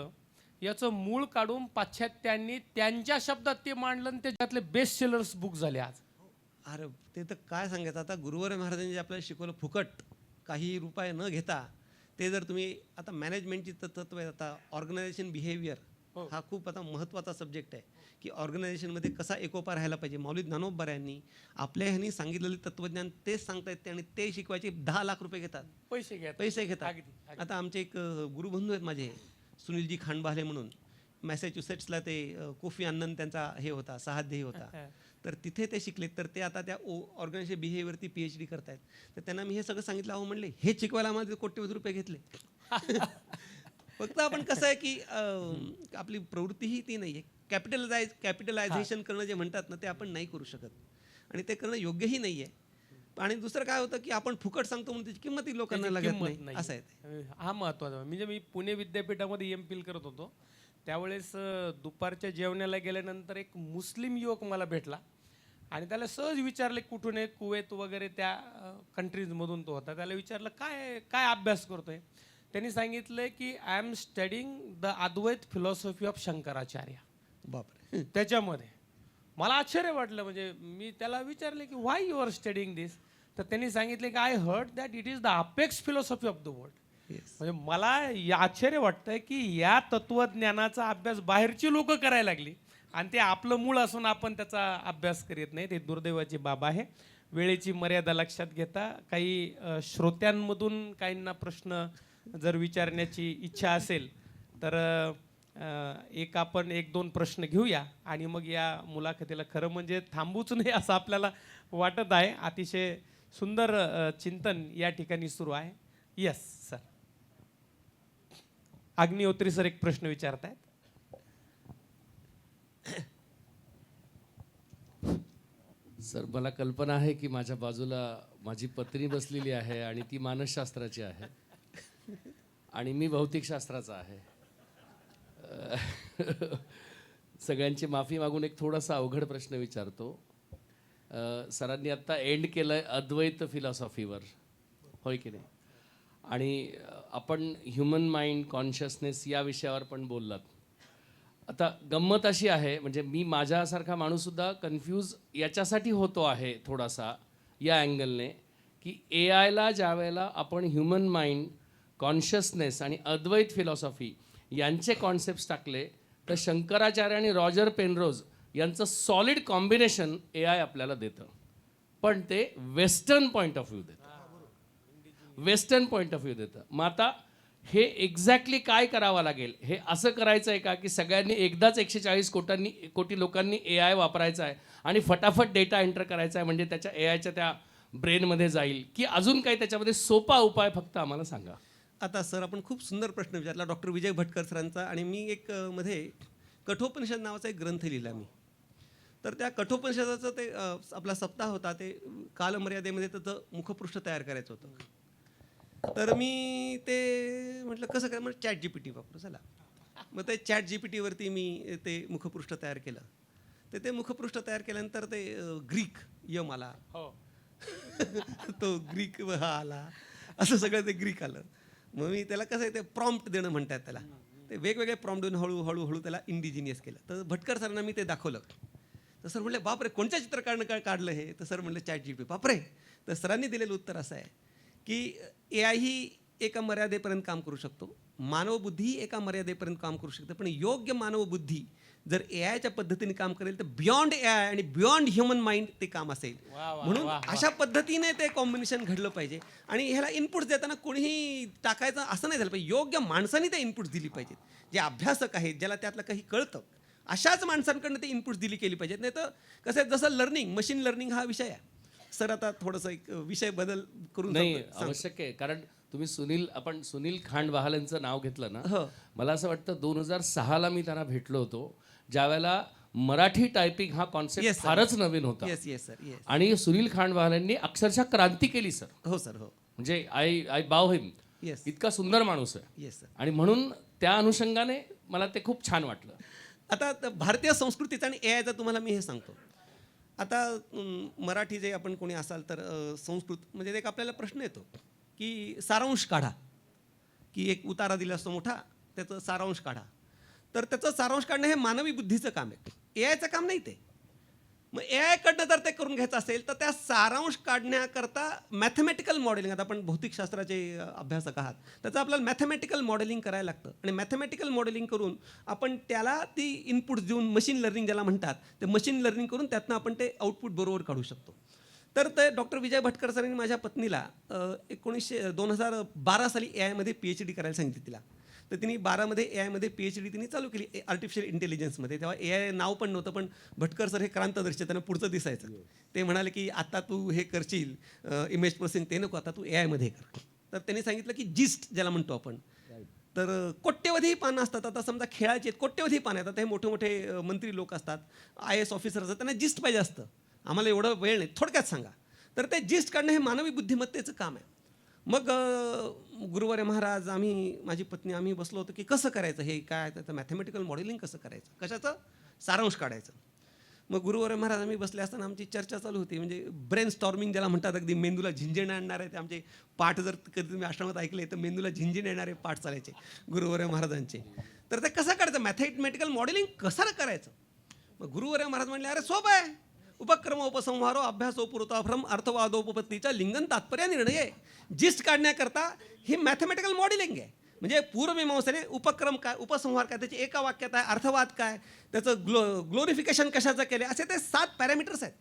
याचं मूळ काढून पाश्चात्यांनी त्यांच्या शब्दात ते मांडलं आणि त्याच्यातले बेस्ट सेलर्स बुक झाले आज. अरे ते तर काय सांगायचं. आता गुरुवर महाराजांनी जे आपल्याला शिकवलं फुकट, काही रुपये न घेता, ते जर तुम्ही आता मॅनेजमेंटची तत्व आहे. आता ऑर्गनायझेशन बिहेवियर हा खूप आता महत्त्वाचा सब्जेक्ट आहे की ऑर्गनायझेशनमध्ये कसा एकोपा राहायला पाहिजे. मौली ज्ञानोबा यांनी आपल्या ह्यांनी सांगितलेले तत्वज्ञान तेच सांगता येते आणि ते शिकवायचे 10 लाख रुपये घेतात, पैसे घेतात. आता आमचे एक गुरुबंधू आहेत माझे, सुनीलजी खांडबाले म्हणून, मॅसेच्युसेट्सला ते कोफी अन्नन त्यांचा हे होता, सहाध्यायी होता. तर तिथे ते शिकलेत. तर ते आता त्या ऑर्गनायझेशन बिहेवियरवरती PhD करतायत. तर त्यांना मी हे सगळं सांगितलं. अहो म्हणले हे शिकवायला आम्हाला कोट्यवधी रुपये घेतले. फक्त आपण कसं आहे की आपली प्रवृत्तीही ती नाही आहे. कॅपिटलायझेशन करणं जे म्हणतात ना, ते आपण नाही करू शकत आणि ते करणं योग्यही नाही आहे. आणि दुसरं काय होतं की आपण फुकट सांगतो म्हणून त्याची किंमत ही लोकांना लागत नाही, असं आहे ते. हा महत्त्वाचा. म्हणजे मी पुणे विद्यापीठामध्ये MPhil करत होतो त्यावेळेस दुपारच्या जेवणाला गेल्यानंतर एक मुस्लिम युवक मला भेटला आणि त्याला सहज विचारले कुठून आहे, कुवेत वगैरे त्या कंट्रीजमधून तो होता. त्याला विचारलं काय काय अभ्यास करतोय. त्यांनी सांगितलं की I am studying the Advaita philosophy of Shankaracharya. बापरे. त्याच्यामध्ये मला आश्चर्य वाटलं. म्हणजे मी त्याला विचारले की व्हाय यू आर स्टडिंग दिस. तर त्यांनी सांगितले की I heard that it is the apex philosophy of the world. म्हणजे मला आश्चर्य वाटतंय की या तत्वज्ञानाचा अभ्यास बाहेरची लोक करायला लागली आणि ते आपलं मूळ असून आपण त्याचा अभ्यास करीत नाही. ते दुर्दैवाची बाब आहे. वेळेची मर्यादा लक्षात घेता काही श्रोत्यांमधून काहींना प्रश्न जर विचारण्याची इच्छा असेल तर आपण 1-2 प्रश्न घेऊया आणि मग या मुलाखतीला खरं म्हणजे थांबूच नाही असं आपल्याला वाटत आहे. अतिशय सुंदर चिंतन या ठिकाणी सुरू आहे. Yes sir. अग्निहोत्री सर एक प्रश्न विचारतायत. सर, मला कल्पना आहे की माझ्या बाजूला माझी पत्नी बसलेली आहे आणि ती मानसशास्त्राची आहे आणि मी भौतिकशास्त्राचा आहे. सगळ्यांची माफी मागून एक थोडासा अवघड प्रश्न विचारतो. सरांनी आत्ता एंड केलंय अद्वैत फिलॉसॉफीवर, होय की नाही? आणि आपण ह्युमन माइंड कॉन्शियसनेस या विषयावर पण बोललात. आता गंमत अशी आहे, म्हणजे मी माझ्यासारखा माणूससुद्धा कन्फ्यूज याच्यासाठी होतो आहे थोडासा या अँगलने की AIला ज्या वेळेला आपण ह्युमन माइंड कॉन्शियसनेस आणि अद्वैत फिलॉसॉफी यांचे कॉन्सेप्ट्स टाकले तर शंकराचार्य आणि रॉजर पेनरोज यांचं सॉलिड कॉम्बिनेशन AI आपल्याला देतं. पण ते वेस्टर्न पॉईंट ऑफ व्ह्यू देतं. मग आता हे एक्झॅक्टली काय करावं लागेल? हे असं करायचं आहे का की सगळ्यांनी एकदाच 140 कोटी लोकांनी AI वापरायचा आहे आणि फटाफट डेटा एंटर करायचा आहे म्हणजे त्याच्या AIच्या त्या ब्रेनमध्ये जाईल, की अजून काही त्याच्यामध्ये सोपा उपाय फक्त आम्हाला सांगा. आता सर आपण खूप सुंदर प्रश्न विचारला डॉक्टर विजय भटकर सरांचा. आणि मी एक मध्ये कठोपनिषद नावाचा एक ग्रंथ लिहिला मी. तर त्या कठोपनिषदाचं ते आपला सप्ताह होता, ते कालमर्यादेमध्ये त्याचं मुखपृष्ठ तयार करायचं होतं. तर मी ते म्हटलं कसं काय, म्हणजे ChatGPT वापरू चला. मग ते ChatGPTवरती मी ते मुखपृष्ठ तयार केलं. ते मुखपृष्ठ तयार केल्यानंतर ते ग्रीक यम आला, तो ग्रीक हा आला, असं सगळं ते ग्रीक आलं. मग मी त्याला कसं आहे ते प्रॉम्प्ट देणं म्हणतात त्याला, ते वेगवेगळे प्रॉम्प्ट देऊन हळूहळू त्याला इंडिजिनियस केलं. तर भटकर सरांना मी ते दाखवलं. तर सर म्हणले बापरे कोणत्या चित्र काढलं हे? तर सर म्हणलं ChatGPT. बापरे. तर सरांनी दिलेलं उत्तर असं आहे की AI ही एका मर्यादेपर्यंत काम करू शकतो, मानवबुद्धी एका मर्यादेपर्यंत काम करू शकते, पण योग्य मानवबुद्धी जर ए आयच्या पद्धतीने काम करेल तर बियॉन्ड ए आय आणि बियॉन्ड ह्युमन माइंड ते काम असेल. म्हणून अशा पद्धतीने ते कॉम्बिनेशन घडलं पाहिजे. आणि ह्याला इनपुट्स देताना कोणीही टाकायचं असं नाही झालं पाहिजे. योग्य माणसांनी ते इनपुट्स दिली पाहिजेत. जे अभ्यासक आहेत, ज्याला त्यातलं काही कळतं, अशाच माणसांकडनं ते इनपुट्स दिली केली पाहिजेत. नाही तर कसं आहे, जसं लर्निंग, मशीन लर्निंग हा विषय आहे. सर आता थोडंसं एक विषय बदल करून नाही सांगतो. आवश्यक आहे, कारण तुम्ही सुनील खांडबहाल यांचं नाव घेतलं ना, हो. मला असं वाटतं 2006ला मी त्यांना भेटलो होतो, ज्यावेळेला मराठी टायपिंग हा Yes, कॉन्सेप्ट sir. फारच नवीन होता. Yes yes sir yes. आणि सुनील खांडबहाल यांनी अक्षरशः क्रांती केली सर. हो सर हो. म्हणजे आय बाव हिम. येस इतका सुंदर माणूस आहे. Yes sir. आणि म्हणून त्या अनुषंगाने मला ते खूप छान वाटलं. आता भारतीय संस्कृतीचा आणि ए आयचा तुम्हाला मी हे सांगतो. आता मराठी जे आपण कोणी असाल तर संस्कृत म्हणजे एक आपल्याला प्रश्न येतो की सारांश काढा, की एक उतारा दिला असतो मोठा, त्याचं सारांश काढा. तर त्याचं सारांश काढणं हे मानवी बुद्धीचं काम आहे, ए आयचं काम नाही ते. मग ए आयकडनं जर ते करून घ्यायचं असेल तर त्या सारांश काढण्याकरता मॅथमॅटिकल मॉडेलिंग, आता आपण भौतिकशास्त्राचे अभ्यासक आहात, त्याचं आपल्याला मॅथमॅटिकल मॉडेलिंग करायला लागतं. आणि मॅथमॅटिकल मॉडेलिंग करून आपण त्याला ती इनपुट्स देऊन, मशीन लर्निंग ज्याला म्हणतात, ते मशीन लर्निंग करून त्यातनं आपण ते आउटपुट बरोबर काढू शकतो. तर ते डॉक्टर विजय भटकर सरांनी माझ्या पत्नीला 2012 साली ए आयमध्ये PhD करायला सांगितली तिला. तर तिने 12मध्ये ए आयमध्ये PhD तिने चालू केली, आर्टिफिशियल इंटेलिजन्समध्ये. तेव्हा ए आय नाव पण नव्हतं, पण भटकर सर हे क्रांतदर्शी, त्यांना पुढचं दिसायचं. ते म्हणाले की आता तू हे करशील इमेज प्रोसेसिंग, ते नको, आता तू ए आयमध्ये कर. तर त्यांनी सांगितलं की जिस्ट ज्याला म्हणतो आपण, तर कोट्यवधी पानं असतात. आता समजा खेळाचे आहेत, कोट्यवधी पानं आहेत. आता हे मोठे मोठे मंत्री लोक असतात, IAS ऑफिसर असतात, त्यांना जिस्ट पाहिजे असतं. आम्हाला एवढं वेळ नाही, थोडक्यात सांगा. तर ते जिस्ट काढणं हे मानवी बुद्धिमत्तेचं काम आहे. मग गुरुवारे महाराज, माझी पत्नी, आम्ही बसलो होतो की कसं करायचं हे, काय त्याचं मॅथमॅटिकल मॉडेलिंग कसं करायचं, कशाचं सारांश काढायचं. मग गुरुवारे महाराज आम्ही बसले असताना आमची चर्चा चालू होती. म्हणजे ब्रेन स्टॉर्मिंग ज्याला म्हणतात, अगदी मेंदूला झिंजण आणणार आहे. ते आमचे पाठ जर कधी तुम्ही आश्रमात ऐकले तर मेंदूला झिंजण येणारे पाठ चालायचे गुरुवारे महाराजांचे. तर ते कसं काढायचं, मॅथमॅटिकल मॉडेलिंग कसं करायचं. मग गुरुवारे महाराज म्हणले, अरे सोपं आहे, उपक्रमोपसंहारो अभ्यासो पुरताभ्रम अर्थवादोपपत्तीचा लिंगन तात्पर्य निर्णय. जिस्ट काढण्याकरता ही मॅथमॅटिकल मॉडेलिंग आहे. म्हणजे पूर्वमीमांसेने उपक्रम काय, उपसंहार काय, त्याची एका वाक्यात आहे, अर्थवाद काय, त्याचं ग्लोरिफिकेशन कशाचं केलं, असे ते 7 पॅरामीटर्स आहेत.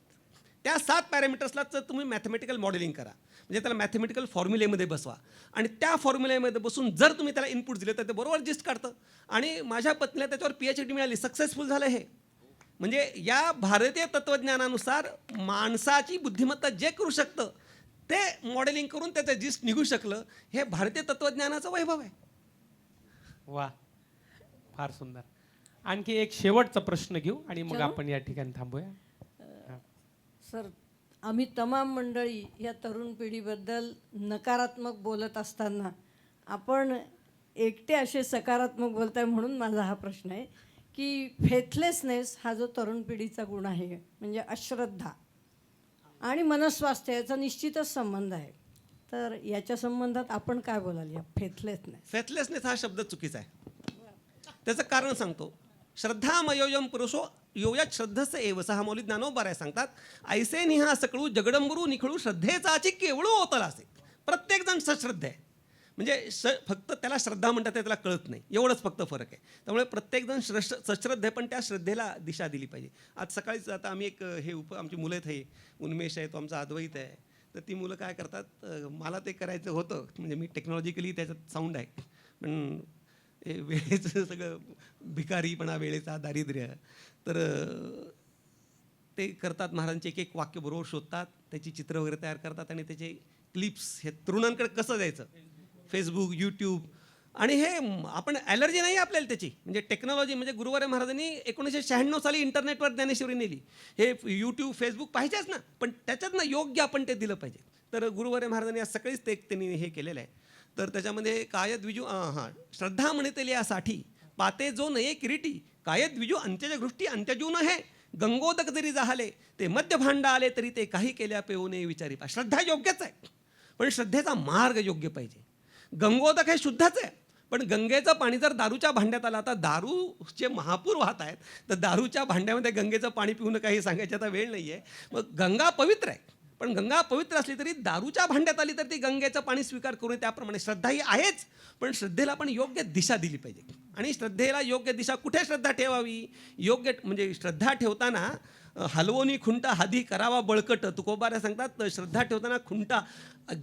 त्या 7 पॅरामीटर्सलाच तुम्ही मॅथमॅटिकल मॉडेलिंग करा. म्हणजे त्याला मॅथमॅटिकल फॉर्म्युलेमध्ये बसवा. आणि त्या फॉर्म्युलेमध्ये बसून जर तुम्ही त्याला इनपुट दिले तर ते बरोबर जिस्ट काढतं. आणि माझ्या पत्नीला त्याच्यावर PhD मिळाली, सक्सेसफुल झालं हे. म्हणजे या भारतीय तत्त्वज्ञानानुसार माणसाची बुद्धिमत्ता जे करू शकतं ते मॉडेलिंग करून त्याचं जिस्ट निघू शकलं, हे भारतीय तत्त्वज्ञानाचं वैभव आहे. वा, फार सुंदर. आणखी एक शेवटचा प्रश्न घेऊ आणि मग आपण या ठिकाणी थांबूया. सर, आम्ही तमाम मंडळी या तरुण पिढीबद्दल नकारात्मक बोलत असताना आपण एकटे असे सकारात्मक बोलताय, म्हणून माझा हा प्रश्न आहे की फेथलेसनेस हा जो तरुण पिढीचा गुण आहे, म्हणजे अश्रद्धा आणि मनस्वास्थ्य याचा निश्चितच संबंध आहे. तर याच्या संबंधात आपण काय बोलाल, या फेथलेसनेस हा शब्द चुकीचा आहे. त्याचं कारण सांगतो. श्रद्धामयोयम पुरुषो योयात श्रद्धस्य एव, हा मौलिक ज्ञानोबा सांगतात. ऐसे निहा सकळू जगडंबरू निखळू श्रद्धेचाची केवळू ओतला असे. प्रत्येक जण सश्रद्ध आहे. म्हणजे फक्त त्याला श्रद्धा म्हणतात ते त्याला कळत नाही, एवढंच फक्त फरक आहे. त्यामुळे प्रत्येकजण सश्रद्ध आहे, पण त्या श्रद्धेला दिशा दिली पाहिजे. आज सकाळीच आता आम्ही एक आमची मुलं आहेत, हे उन्मेष आहे, तो आमचा अद्वैत आहे. तर ती मुलं काय करतात, मला ते करायचं होतं, म्हणजे मी टेक्नॉलॉजिकली त्याच्यात साऊंड आहे, पण वेळेचं सगळं भिकारीपणा, वेळेचा दारिद्र्य. तर ते करतात, महाराजांचे एक एक वाक्य बरोबर शोधतात, त्याची चित्र वगैरे तयार करतात आणि त्याचे क्लिप्स हे तरुणांकडे कसं द्यायचं, फेसबुक, यूट्यूब. आणि हे आपण ॲलर्जी नाही आपल्याला त्याची, म्हणजे टेक्नॉलॉजी. म्हणजे गुरुवारे महाराजांनी 1996 साली इंटरनेटवर ज्ञानेश्वरी नेली. हे यूट्यूब, फेसबुक पाहिजेच ना, पण त्याच्यातनं योग्य आपण ते दिलं पाहिजे. तर गुरुवारे महाराजांनी आज सकाळीच त्यांनी हे केलेलं आहे. तर त्याच्यामध्ये कायद्विजू श्रद्धा म्हणते यासाठी पाते जो नये किरीटी, कायद्विजू अंत्यज गोष्टी अंत्यजून हे, गंगोदक जरी जाहले ते मध्य भांडा आले तरी ते काही केल्या पेऊ नये विचारी पा. श्रद्धा योग्यच आहे, पण श्रद्धेचा मार्ग योग्य पाहिजे. गंगोदक हे शुद्धच आहे, पण गंगेचं पाणी जर दारूच्या भांड्यात आलं, आता दारूचे महापूर वाहत आहेत, तर दारूच्या भांड्यामध्ये गंगेचं पाणी पिऊन काही सांगायची आता वेळ नाही आहे. मग गंगा पवित्र आहे, पण गंगा पवित्र असली तरी दारूच्या भांड्यात आली तर ती गंगेचं पाणी स्वीकार करू नये. त्याप्रमाणे श्रद्धा ही आहेच, पण श्रद्धेला पण योग्य दिशा दिली पाहिजे. आणि श्रद्धेला योग्य दिशा कुठे श्रद्धा ठेवावी, योग्य म्हणजे श्रद्धा ठेवताना हलवोनी खुंटा हादी करावा बळकट. तुकोबाऱ्या सांगतात श्रद्धा ठेवताना खुंटा.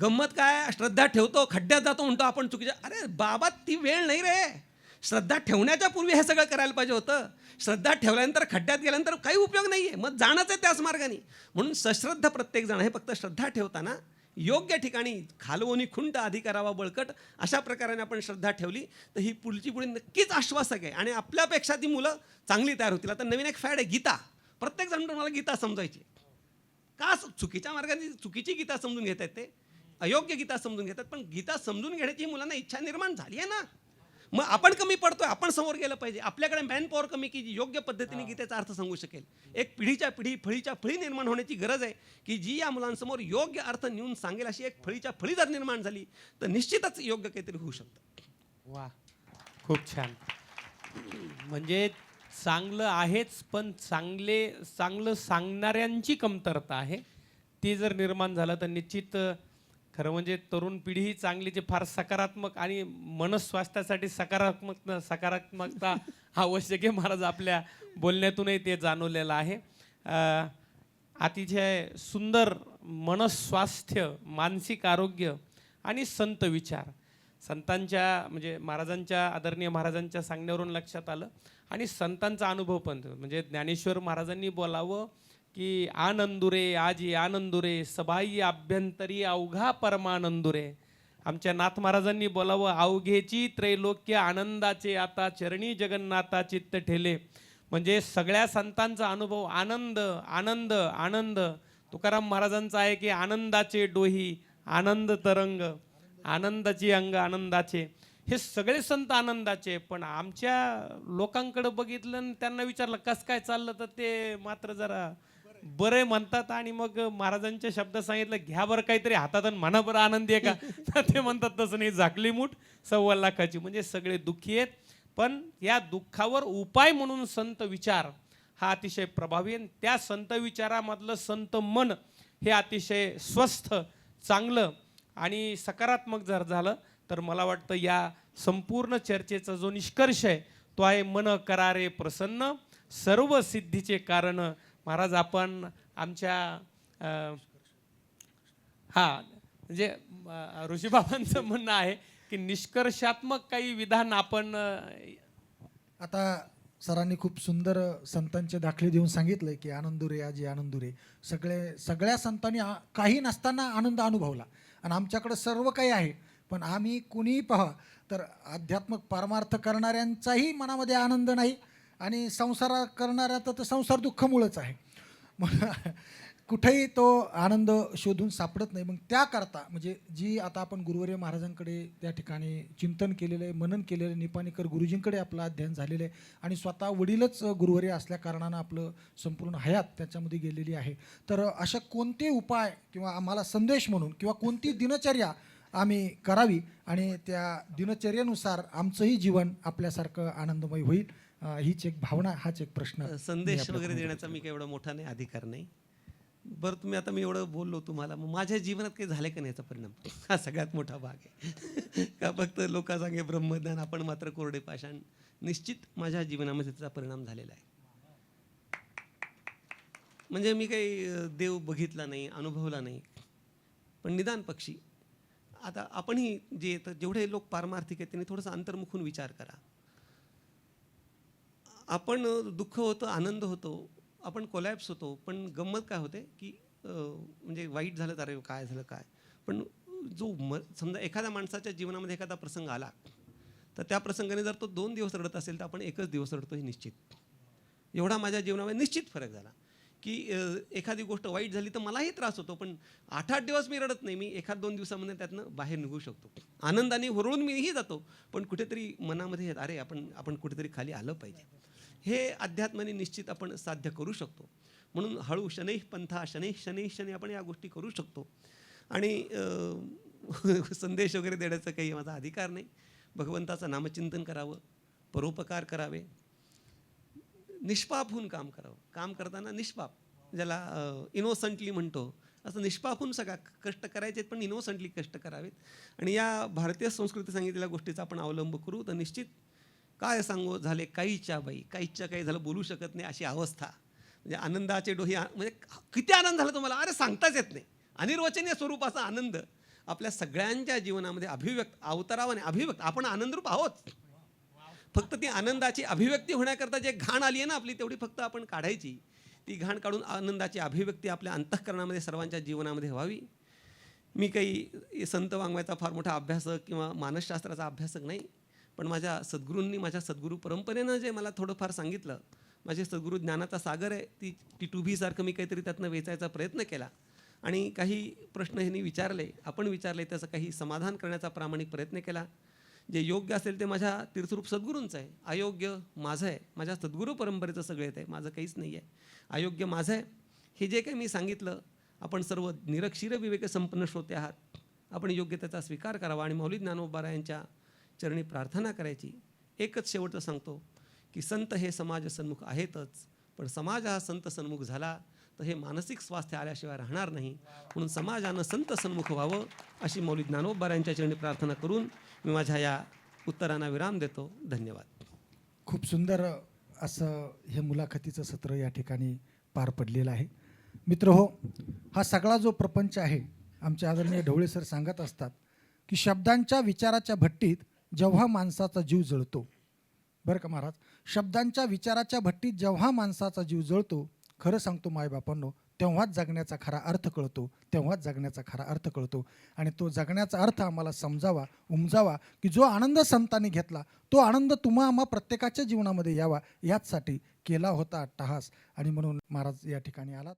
गंमत काय, श्रद्धा ठेवतो खड्ड्यात जातो म्हणतो आपण चुकीच्या. अरे बाबा ती वेळ नाही रे. श्रद्धा ठेवण्याच्या पूर्वी हे सगळं करायला पाहिजे होतं. श्रद्धा ठेवल्यानंतर खड्ड्यात गेल्यानंतर काही उपयोग नाही आहे, मग जाणंच आहे त्याच मार्गाने. म्हणून सश्रद्ध प्रत्येक जण हे फक्त श्रद्धा ठेवताना योग्य ठिकाणी खालवणी खुंट आधी करावा बळकट अशा प्रकाराने आपण श्रद्धा ठेवली तर ही पुढची पुढे नक्कीच आश्वासक आहे आणि आपल्यापेक्षा ती मुलं चांगली तयार होतील. आता नवीन एक फॅड आहे गीता. प्रत्येक जण मला गीता समजायची का, चुकीच्या मार्गाने चुकीची गीता समजून घेत आहेत, ते अयोग्य गीता समजून घेतात. पण गीता समजून घेण्याची मुलांना इच्छा निर्माण झाली आहे ना. मग आपण कमी पडतोय, आपण समोर गेलं पाहिजे. आपल्याकडे मॅन पॉवर कमी की जी योग्य पद्धतीने गीतेचा अर्थ सांगू शकेल. एक पिढीच्या पिढी फळीच्या फळी निर्माण होण्याची गरज आहे की जी या मुलांसमोर योग्य अर्थ नेऊन सांगेल. अशी एक फळीच्या फळी जर निर्माण झाली तर निश्चितच योग्य काहीतरी होऊ शकतं. वा, खूप छान. म्हणजे चांगलं आहेच, पण चांगलं सांगणाऱ्यांची कमतरता आहे. ती जर निर्माण झालं तर निश्चित खरं म्हणजे तरुण पिढी ही चांगली, जे फार सकारात्मक आणि मनस्वास्थ्यासाठी सकारात्मकता आवश्यक आहे. महाराज आपल्या बोलण्यातूनही ते जाणवलेलं आहे. अतिशय सुंदर मनस्वास्थ्य, मानसिक आरोग्य आणि संत विचार, संतांच्या म्हणजे महाराजांच्या, आदरणीय महाराजांच्या सांगण्यावरून लक्षात आलं. आणि संतांचा अनुभव पण, म्हणजे ज्ञानेश्वर महाराजांनी बोलावं की आनंदुरे आजी आनंदुरे सबाई अभ्यंतरी अवघा परमानंदुरे. आमच्या नाथ महाराजांनी बोलावं अवघेची त्रैलोक्य आनंदाचे आता चरणी जगन्नाथा चित्त ठेले. म्हणजे सगळ्या संतांचा अनुभव आनंद आनंद आनंद. तुकाराम महाराजांचा आहे की आनंदाचे डोही आनंद तरंग, आनंदाची अंग आनंदाचे. हे सगळे संत आनंदाचे. पण आमच्या लोकांकडे बघितलं आणि त्यांना विचारलं कसं काय चाललं तर ते मात्र जरा बरे म्हणतात. आणि मग महाराजांच्या शब्द सांगितलं घ्या बरं काहीतरी हातात आणि म्हणा बरं आनंदी आहे का, तर ते म्हणतात तसं नाही, झाकली मूठ 1.25 लाखाची. म्हणजे सगळे दुःखी आहेत, पण या दुःखावर उपाय म्हणून संत विचार हा अतिशय प्रभावी आहे. त्या संत विचारामधलं संत मन हे अतिशय स्वस्थ, चांगलं आणि सकारात्मक जर झालं तर मला वाटतं या संपूर्ण चर्चेचा जो निष्कर्ष आहे तो आहे मन करारे प्रसन्न सर्व सिद्धीचे कारण. महाराज आपण आमच्या म्हणजे ऋषीबाबांचं म्हणणं आहे की निष्कर्षात्मक काही विधान आपण आता सरांनी खूप सुंदर संतांचे दाखले देऊन सांगितलंय की आनंदुरे आजी आनंदुरे. सगळ्या संतांनी काही नसताना आनंद अनुभवला आणि आमच्याकडे सर्व काही आहे, पण आम्ही कुणीही पहा तर अध्यात्मक परमार्थ करणाऱ्यांचाही मनामध्ये आनंद नाही आणि संसार करणाऱ्याचं तर संसार दुःखमुळंच आहे. मग कुठेही तो आनंद शोधून सापडत नाही. मग त्याकरता म्हणजे जी आता आपण गुरुवर्य महाराजांकडे त्या ठिकाणी चिंतन केलेलं आहे, मनन केलेलं आहे, निपाणीकर गुरुजींकडे आपलं अध्ययन झालेलं आहे आणि स्वतः वडीलच गुरुवर्य असल्या कारणानं आपलं संपूर्ण हयात त्याच्यामध्ये गेलेली आहे. तर अशा कोणते उपाय किंवा आम्हाला संदेश म्हणून किंवा कोणती दिनचर्या आम्ही करावी आणि त्या दिनचर्येनुसार आमचंही जीवन आपल्यासारखं आनंदमय होईल, हीच एक भावना, हाच एक प्रश्न. संदेश वगैरे देण्याचा मी काही एवढा मोठा नाही, अधिकार नाही. बरं तुम्ही आता मी एवढं बोललो तुम्हाला, मग माझ्या जीवनात काही झाले का नाही याचा परिणाम, हा सगळ्यात मोठा भाग आहे. का फक्त लोका सांगे ब्रह्मज्ञान आपण मात्र कोरडे पाषाण. निश्चित माझ्या जीवनामध्ये त्याचा परिणाम झालेला आहे. म्हणजे मी काही देव बघितला नाही, अनुभवला नाही, पण निदान पक्षी. आता आपणही जे जेवढे लोक पारमार्थिक आहेत त्यांनी थोडंसं अंतर्मुखून विचार करा. आपण दुःख होतं, आनंद होतो, आपण कोलॅप्स होतो, पण गंमत काय होते की म्हणजे वाईट झालं तर काय झालं काय, पण जो समजा एखाद्या माणसाच्या जीवनामध्ये एखादा प्रसंग आला तर त्या प्रसंगाने जर तो 2 दिवस रडत असेल तर आपण 1च दिवस रडतो, हे निश्चित. एवढा माझ्या जीवनामध्ये निश्चित फरक झाला की एखादी गोष्ट वाईट झाली तर मलाही त्रास होतो, पण 8-8 दिवस मी रडत नाही. मी 1-2 दिवसामध्ये त्यातनं बाहेर निघू शकतो. आनंदाने हुरळून मीही जातो, पण कुठेतरी मनामध्ये अरे आपण कुठेतरी खाली आलं पाहिजे. हे अध्यात्माने निश्चित आपण साध्य करू शकतो. म्हणून हळू शनैः पंथा शनैः आपण या गोष्टी करू शकतो. आणि संदेश वगैरे देण्याचा काही माझा अधिकार नाही. भगवंताचं नामचिंतन करावं, परोपकार करावे, निष्पाप होऊन काम करावं. काम करताना निष्पाप, ज्याला इनोसंटली म्हणतो असं निष्पापून सगळा कष्ट करायचे पण इनोसंटली कष्ट करावेत. आणि या भारतीय संस्कृती सांगितलेल्या गोष्टीचा आपण अवलंब करू तर निश्चित काय सांगू झाले काहीच्या बाई, काहीच्या काही झालं बोलू शकत नाही अशी अवस्था. म्हणजे आनंदाचे डोही म्हणजे किती आनंद झाला तुम्हाला, अरे सांगताच येत नाही. अनिर्वचनीय स्वरूपाचा आनंद आपल्या सगळ्यांच्या जीवनामध्ये अवतरावाने अभिव्यक्त. आपण आनंदरूप आहोत. फक्त ती आनंदाची अभिव्यक्ती होण्याकरता जे घाण आली आहे ना आपली, तेवढी फक्त आपण काढायची. ती घाण काढून आनंदाची अभिव्यक्ती आपल्या अंतःकरणामध्ये सर्वांच्या जीवनामध्ये व्हावी. मी काही संत वाङ्मयाचा फार मोठा अभ्यासक किंवा मानसशास्त्राचा अभ्यासक नाही, पण माझ्या सद्गुरूंनी, माझ्या सद्गुरू परंपरेनं जे मला थोडंफार सांगितलं, माझे सद्गुरू ज्ञानाचा सागर आहे, ती टुबीसारखं मी काहीतरी त्यातनं वेचायचा प्रयत्न केला. आणि काही प्रश्न ह्यांनी विचारले, आपण विचारले, त्याचं काही समाधान करण्याचा प्रामाणिक प्रयत्न केला. जे योग्य असेल ते माझ्या तीर्थरूप सद्गुरूंचं आहे, अयोग्य माझं आहे. माझ्या सद्गुरू परंपरेचं सगळं येत आहे, माझं काहीच नाही आहे. अयोग्य माझं आहे. हे जे काही मी सांगितलं, आपण सर्व निरक्षीर विवेक संपन्न श्रोते आहात. आपण योग्य त्याचा स्वीकार करावा आणि माऊली ज्ञानोबा यांच्या चरणी प्रार्थना करायची. एकच शेवटचं सांगतो की संत हे समाज सन्मुख आहेतच, पण समाज हा संत सन्मुख झाला तर हे मानसिक स्वास्थ्य आल्याशिवाय राहणार नाही. म्हणून समाजानं संत सन्मुख व्हावं अशी माऊली ज्ञानोबा यांच्या चरणी प्रार्थना करून मी माझ्या या उत्तरांना विराम देतो. धन्यवाद. खूप सुंदर असं हे मुलाखतीचं सत्र या ठिकाणी पार पडलेलं आहे. मित्र हो, हा सगळा जो प्रपंच आहे, आमचे आदरणीय ढवळे सर सांगत असतात की शब्दांच्या विचाराच्या भट्टीत जेव्हा माणसाचा जीव जळतो, बरं का महाराज, शब्दांच्या विचाराच्या भट्टीत जेव्हा माणसाचा जीव जळतो, खरं सांगतो मायबापांनो, तेव्हाच जगण्याचा खरा अर्थ कळतो, तेव्हाच जगण्याचा खरा अर्थ कळतो. आणि तो जगण्याचा अर्थ आम्हाला समजावा, उमजावा, की जो आनंद संतांनी घेतला तो आनंद तुम्हा आम्हा प्रत्येकाच्या जीवनामध्ये यावा, याचसाठी केला होता अट्टहास. आणि म्हणून महाराज या ठिकाणी आलात.